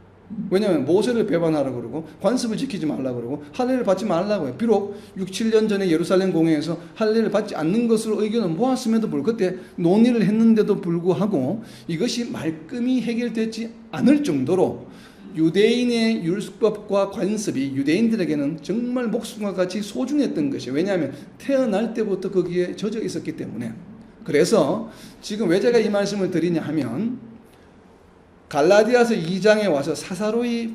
왜냐하면 모세를 배반하라고 그러고 관습을 지키지 말라고 그러고 할례를 받지 말라고 해요. 비록 6, 7년 전에 예루살렘 공회에서 할례를 받지 않는 것으로 의견을 모았음에도 불구하고 그때 논의를 했는데도 불구하고 이것이 말끔히 해결되지 않을 정도로 유대인의 율법과 관습이 유대인들에게는 정말 목숨과 같이 소중했던 것이에요. 왜냐하면 태어날 때부터 거기에 젖어 있었기 때문에. 그래서 지금 왜 제가 이 말씀을 드리냐 하면 갈라디아서 2장에 와서 사사로이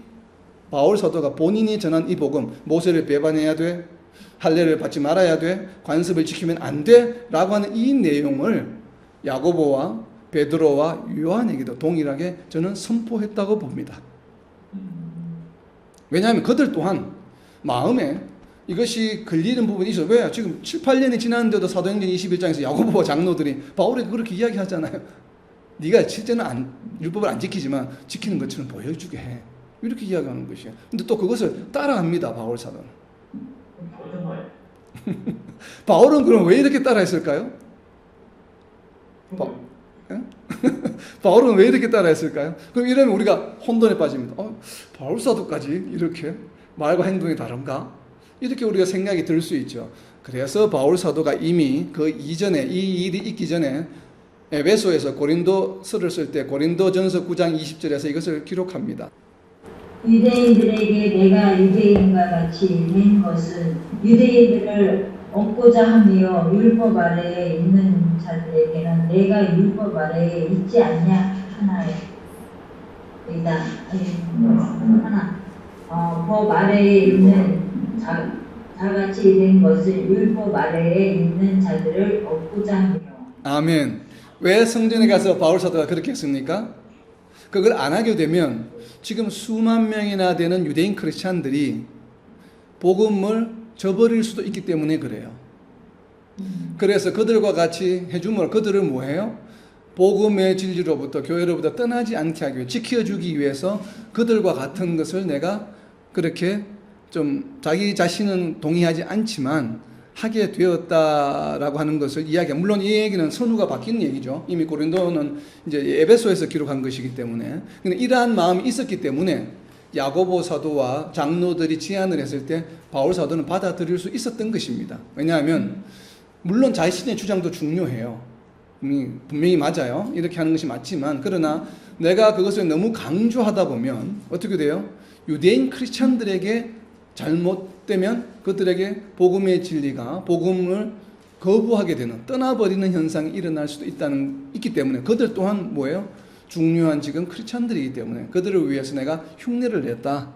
바울 사도가 본인이 전한 이 복음, 모세를 배반해야 돼, 할례를 받지 말아야 돼, 관습을 지키면 안 돼 라고 하는 이 내용을 야고보와 베드로와 요한에게도 동일하게 저는 선포했다고 봅니다. 왜냐하면 그들 또한 마음에 이것이 걸리는 부분이 있어요. 왜? 지금 7, 8년이 지났는데도 사도행전 21장에서 야고보와 장로들이 바울에게 그렇게 이야기하잖아요. 네가 실제는 율법을 안 지키지만 지키는 것처럼 보여주게 해. 이렇게 이야기하는 것이에요. 근데 또 그것을 따라합니다. 바울 사도는. 바울은 그럼 왜 이렇게 따라했을까요? 바울은 왜 이렇게 따라했을까요? 그럼 이러면 우리가 혼돈에 빠집니다. 바울 사도까지 이렇게 말과 행동이 다른가? 이렇게 우리가 생각이 들 수 있죠. 그래서 바울 사도가 이미 그 이전에 이 일이 있기 전에 에베소에서 고린도서를 쓸 때 고린도전서 9장 20절에서 이것을 기록합니다. 유대인들에게 내가 유대인과 같이 된 것은 유대인들을 얻고자 하며 율법 아래에 있는 자들에게는 내가 율법 아래에 있지 않냐 하나이다. 법 아래에 있는 자같이 된 것을 율법 아래에 있는 자들을 얻고자 하며. 아멘. 왜 성전에 가서 바울 사도가 그렇게 했습니까? 그걸 안 하게 되면 지금 수만 명이나 되는 유대인 크리스찬들이 복음을 저버릴 수도 있기 때문에 그래요. 그래서 그들과 같이 해주면 그들을 뭐해요? 복음의 진리로부터 교회로부터 떠나지 않게 하기 위해 지켜주기 위해서 그들과 같은 것을 내가 그렇게 좀 자기 자신은 동의하지 않지만 하게 되었다라고 하는 것을 이야기합니다. 물론 이 얘기는 선우가 바뀌는 얘기죠. 이미 고린도는 이제 에베소에서 기록한 것이기 때문에. 근데 이러한 마음이 있었기 때문에 야고보 사도와 장로들이 제안을 했을 때 바울 사도는 받아들일 수 있었던 것입니다. 왜냐하면 물론 자신의 주장도 중요해요. 분명히 맞아요. 이렇게 하는 것이 맞지만 그러나 내가 그것을 너무 강조하다 보면 어떻게 돼요? 유대인 크리스찬들에게 잘못되면 그들에게 복음의 진리가 복음을 거부하게 되는 떠나버리는 현상이 일어날 수도 있기 때문에 그들 또한 뭐예요? 중요한 지금 크리스찬들이기 때문에 그들을 위해서 내가 흉내를 냈다.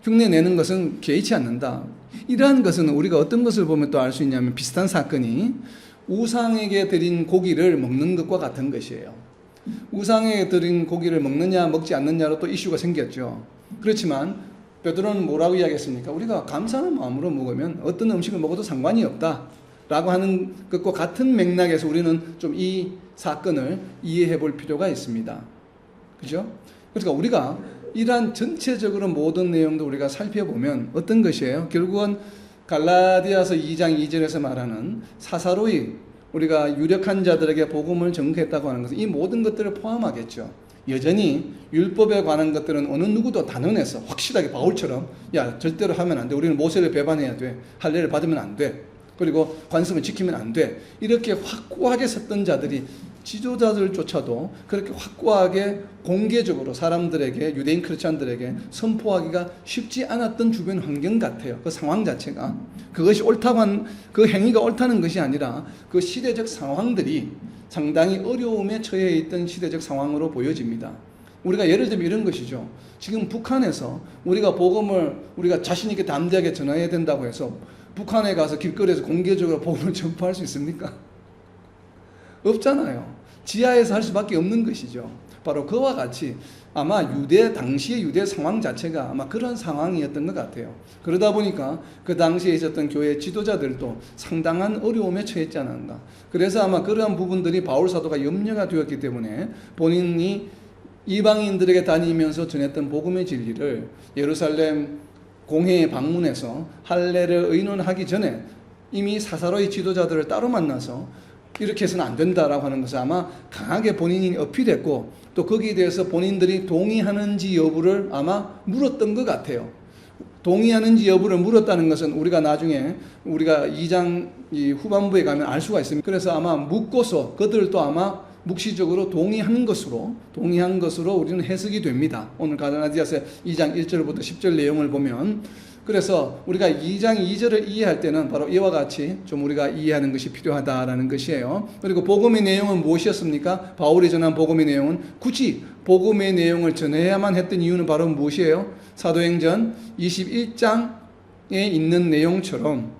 흉내 내는 것은 개의치 않는다. 이러한 것은 우리가 어떤 것을 보면 또 알 수 있냐면 비슷한 사건이 우상에게 드린 고기를 먹는 것과 같은 것이에요. 우상에게 드린 고기를 먹느냐 먹지 않느냐로 또 이슈가 생겼죠. 그렇지만 베드로는 뭐라고 이야기했습니까? 우리가 감사하는 마음으로 먹으면 어떤 음식을 먹어도 상관이 없다 라고 하는 것과 같은 맥락에서 우리는 좀 이 사건을 이해해 볼 필요가 있습니다. 그죠? 그러니까 우리가 이러한 전체적으로 모든 내용도 우리가 살펴보면 어떤 것이에요? 결국은 갈라디아서 2장 2절에서 말하는 사사로이 우리가 유력한 자들에게 복음을 전개했다고 하는 것은 이 모든 것들을 포함하겠죠. 여전히 율법에 관한 것들은 어느 누구도 단언해서 확실하게 바울처럼 야 절대로 하면 안 돼. 우리는 모세를 배반해야 돼. 할례를 받으면 안 돼. 그리고 관습을 지키면 안 돼. 이렇게 확고하게 섰던 자들이 지도자들조차도 그렇게 확고하게 공개적으로 사람들에게 유대인 크리스찬들에게 선포하기가 쉽지 않았던 주변 환경 같아요. 그 상황 자체가 그것이 옳다고 한 그 행위가 옳다는 것이 아니라 그 시대적 상황들이 상당히 어려움에 처해 있던 시대적 상황으로 보여집니다. 우리가 예를 들면 이런 것이죠. 지금 북한에서 우리가 복음을 우리가 자신 있게 담대하게 전해야 된다고 해서 북한에 가서 길거리에서 공개적으로 복음을 전파할 수 있습니까? 없잖아요. 지하에서 할 수밖에 없는 것이죠. 바로 그와 같이 아마 당시의 유대 상황 자체가 아마 그런 상황이었던 것 같아요. 그러다 보니까 그 당시에 있었던 교회 지도자들도 상당한 어려움에 처했지 않았나. 그래서 아마 그러한 부분들이 바울 사도가 염려가 되었기 때문에 본인이 이방인들에게 다니면서 전했던 복음의 진리를 예루살렘 공회에 방문해서 할례를 의논하기 전에 이미 사사로이 지도자들을 따로 만나서 이렇게 해서는 안 된다라고 하는 것을 아마 강하게 본인이 어필했고 또 거기에 대해서 본인들이 동의하는지 여부를 아마 물었던 것 같아요. 동의하는지 여부를 물었다는 것은 우리가 나중에 우리가 2장 후반부에 가면 알 수가 있습니다. 그래서 아마 묻고서 그들도 아마 묵시적으로 동의한 것으로 우리는 해석이 됩니다. 오늘 갈라디아서 2장 1절부터 10절 내용을 보면 그래서 우리가 2장 2절을 이해할 때는 바로 이와 같이 좀 우리가 이해하는 것이 필요하다라는 것이에요. 그리고 복음의 내용은 무엇이었습니까? 바울이 전한 복음의 내용은 굳이 복음의 내용을 전해야만 했던 이유는 바로 무엇이에요? 사도행전 21장에 있는 내용처럼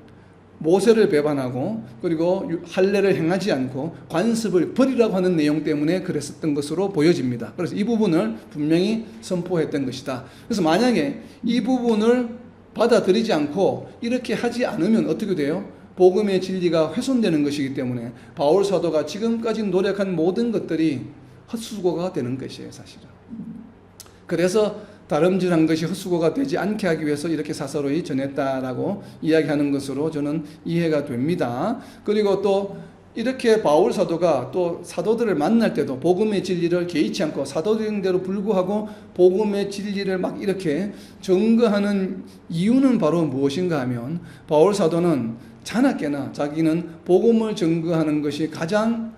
모세를 배반하고 그리고 할례를 행하지 않고 관습을 버리라고 하는 내용 때문에 그랬었던 것으로 보여집니다. 그래서 이 부분을 분명히 선포했던 것이다. 그래서 만약에 이 부분을 받아들이지 않고 이렇게 하지 않으면 어떻게 돼요? 복음의 진리가 훼손되는 것이기 때문에 바울 사도가 지금까지 노력한 모든 것들이 헛수고가 되는 것이에요, 사실은. 그래서 다름질한 것이 헛수고가 되지 않게 하기 위해서 이렇게 사사로이 전했다라고 이야기하는 것으로 저는 이해가 됩니다. 그리고 또 이렇게 바울 사도가 또 사도들을 만날 때도 복음의 진리를 개의치 않고 사도행대로 불구하고 복음의 진리를 막 이렇게 증거하는 이유는 바로 무엇인가 하면 바울 사도는 자나깨나 자기는 복음을 증거하는 것이 가장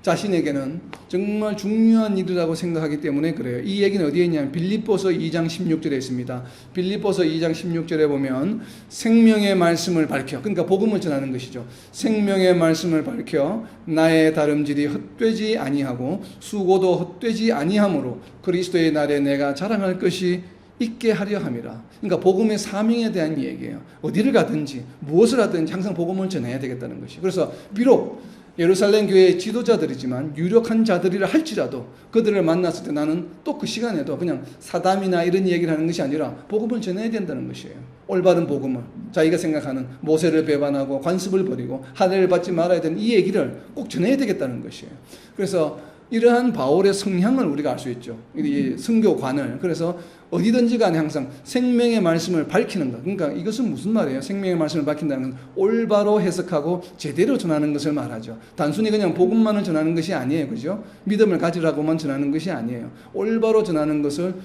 자신에게는 정말 중요한 일이라고 생각하기 때문에 그래요. 이 얘기는 어디에 있냐면 빌립보서 2장 16절에 있습니다. 빌립보서 2장 16절에 보면 생명의 말씀을 밝혀, 그러니까 복음을 전하는 것이죠. 생명의 말씀을 밝혀 나의 다름질이 헛되지 아니하고 수고도 헛되지 아니하므로 그리스도의 날에 내가 자랑할 것이 있게 하려 함이라. 그러니까 복음의 사명에 대한 얘기예요. 어디를 가든지 무엇을 하든지 항상 복음을 전해야 되겠다는 것이. 그래서 비록 예루살렘 교회의 지도자들이지만 유력한 자들이라 할지라도 그들을 만났을 때 나는 또 그 시간에도 그냥 사담이나 이런 얘기를 하는 것이 아니라 복음을 전해야 된다는 것이에요. 올바른 복음을, 자기가 생각하는 모세를 배반하고 관습을 버리고 할례를 받지 말아야 되는 이 얘기를 꼭 전해야 되겠다는 것이에요. 그래서 이러한 바울의 성향을 우리가 알 수 있죠. 이 선교관을. 그래서 어디든지 간에 항상 생명의 말씀을 밝히는 것. 그러니까 이것은 무슨 말이에요? 생명의 말씀을 밝힌다는 것은 올바로 해석하고 제대로 전하는 것을 말하죠. 단순히 그냥 복음만을 전하는 것이 아니에요. 그죠? 믿음을 가지라고만 전하는 것이 아니에요. 올바로 전하는 것을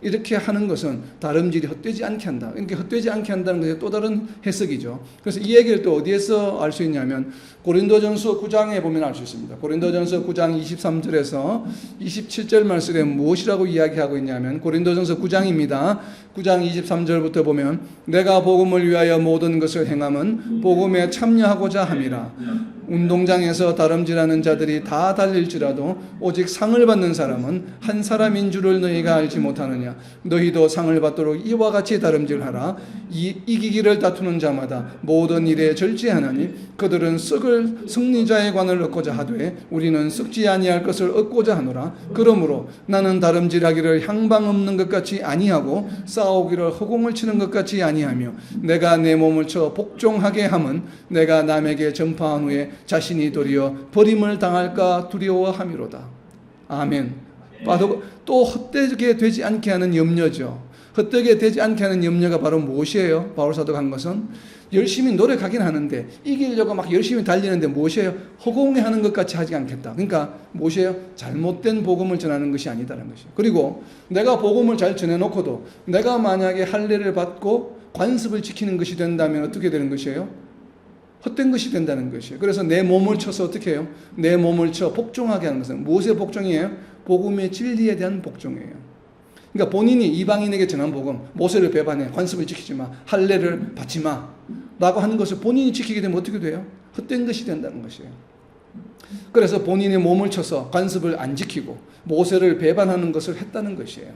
이렇게 하는 것은 다름질이 헛되지 않게 한다. 이렇게 헛되지 않게 한다는 것의 또 다른 해석이죠. 그래서 이 얘기를 또 어디에서 알 수 있냐면 고린도전서 9장에 보면 알 수 있습니다. 고린도전서 9장 23절에서 27절 말씀에 무엇이라고 이야기하고 있냐면 고린도전서 9장입니다. 9장 23절부터 보면 내가 복음을 위하여 모든 것을 행함은 복음에 참여하고자 함이라. 운동장에서 다름질하는 자들이 다 달릴지라도 오직 상을 받는 사람은 한 사람인 줄을 너희가 알지 못하느냐. 너희도 상을 받도록 이와 같이 다름질하라. 이기기를 다투는 자마다 모든 일에 절제하나니 그들은 썩을 승리자의 관을 얻고자 하되 우리는 썩지 아니할 것을 얻고자 하노라. 그러므로 나는 다름질하기를 향방 없는 것 같이 아니하고 싸우기를 허공을 치는 것 같이 아니하며 내가 내 몸을 쳐 복종하게 함은 내가 남에게 전파한 후에 자신이 도리어 버림을 당할까 두려워함이로다. 아멘. 또 헛되게 되지 않게 하는 염려죠. 헛되게 되지 않게 하는 염려가 바로 무엇이에요? 바울 사도가 한 것은 열심히 노력하긴 하는데 이기려고 막 열심히 달리는데 무엇이에요? 허공에 하는 것 같이 하지 않겠다. 그러니까 무엇이에요? 잘못된 복음을 전하는 것이 아니다는 것이에요. 그리고 내가 복음을 잘 전해놓고도 내가 만약에 할례를 받고 관습을 지키는 것이 된다면 어떻게 되는 것이에요? 헛된 것이 된다는 것이에요. 그래서 내 몸을 쳐서 어떻게 해요? 내 몸을 쳐 복종하게 하는 것은 무엇의 복종이에요? 복음의 진리에 대한 복종이에요. 그러니까 본인이 이방인에게 전한 복음, 모세를 배반해, 관습을 지키지 마, 할례를 받지 마 라고 하는 것을 본인이 지키게 되면 어떻게 돼요? 헛된 것이 된다는 것이에요. 그래서 본인의 몸을 쳐서 관습을 안 지키고 모세를 배반하는 것을 했다는 것이에요.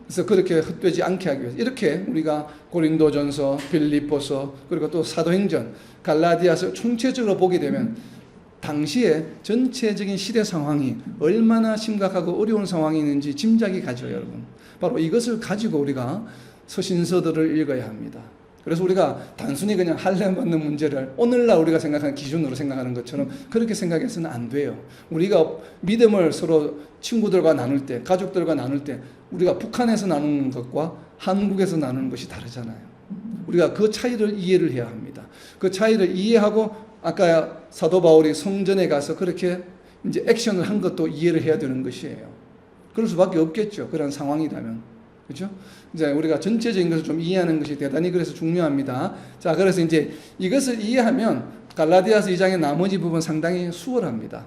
그래서 그렇게 헛되지 않게 하기 위해서 이렇게 우리가 고린도전서, 빌립보서, 그리고 또 사도행전, 갈라디아서 총체적으로 보게 되면 당시에 전체적인 시대 상황이 얼마나 심각하고 어려운 상황이 있는지 짐작이 가죠, 여러분. 바로 이것을 가지고 우리가 서신서들을 읽어야 합니다. 그래서 우리가 단순히 그냥 할례 받는 문제를 오늘날 우리가 생각하는 기준으로 생각하는 것처럼 그렇게 생각해서는 안 돼요. 우리가 믿음을 서로 친구들과 나눌 때, 가족들과 나눌 때 우리가 북한에서 나누는 것과 한국에서 나누는 것이 다르잖아요. 우리가 그 차이를 이해를 해야 합니다. 그 차이를 이해하고 아까 사도 바울이 성전에 가서 그렇게 이제 액션을 한 것도 이해를 해야 되는 것이에요. 그럴 수밖에 없겠죠. 그런 상황이라면. 그렇죠? 이제 우리가 전체적인 것을 좀 이해하는 것이 대단히 그래서 중요합니다. 자, 그래서 이제 이것을 이해하면 갈라디아서 2장의 나머지 부분 상당히 수월합니다.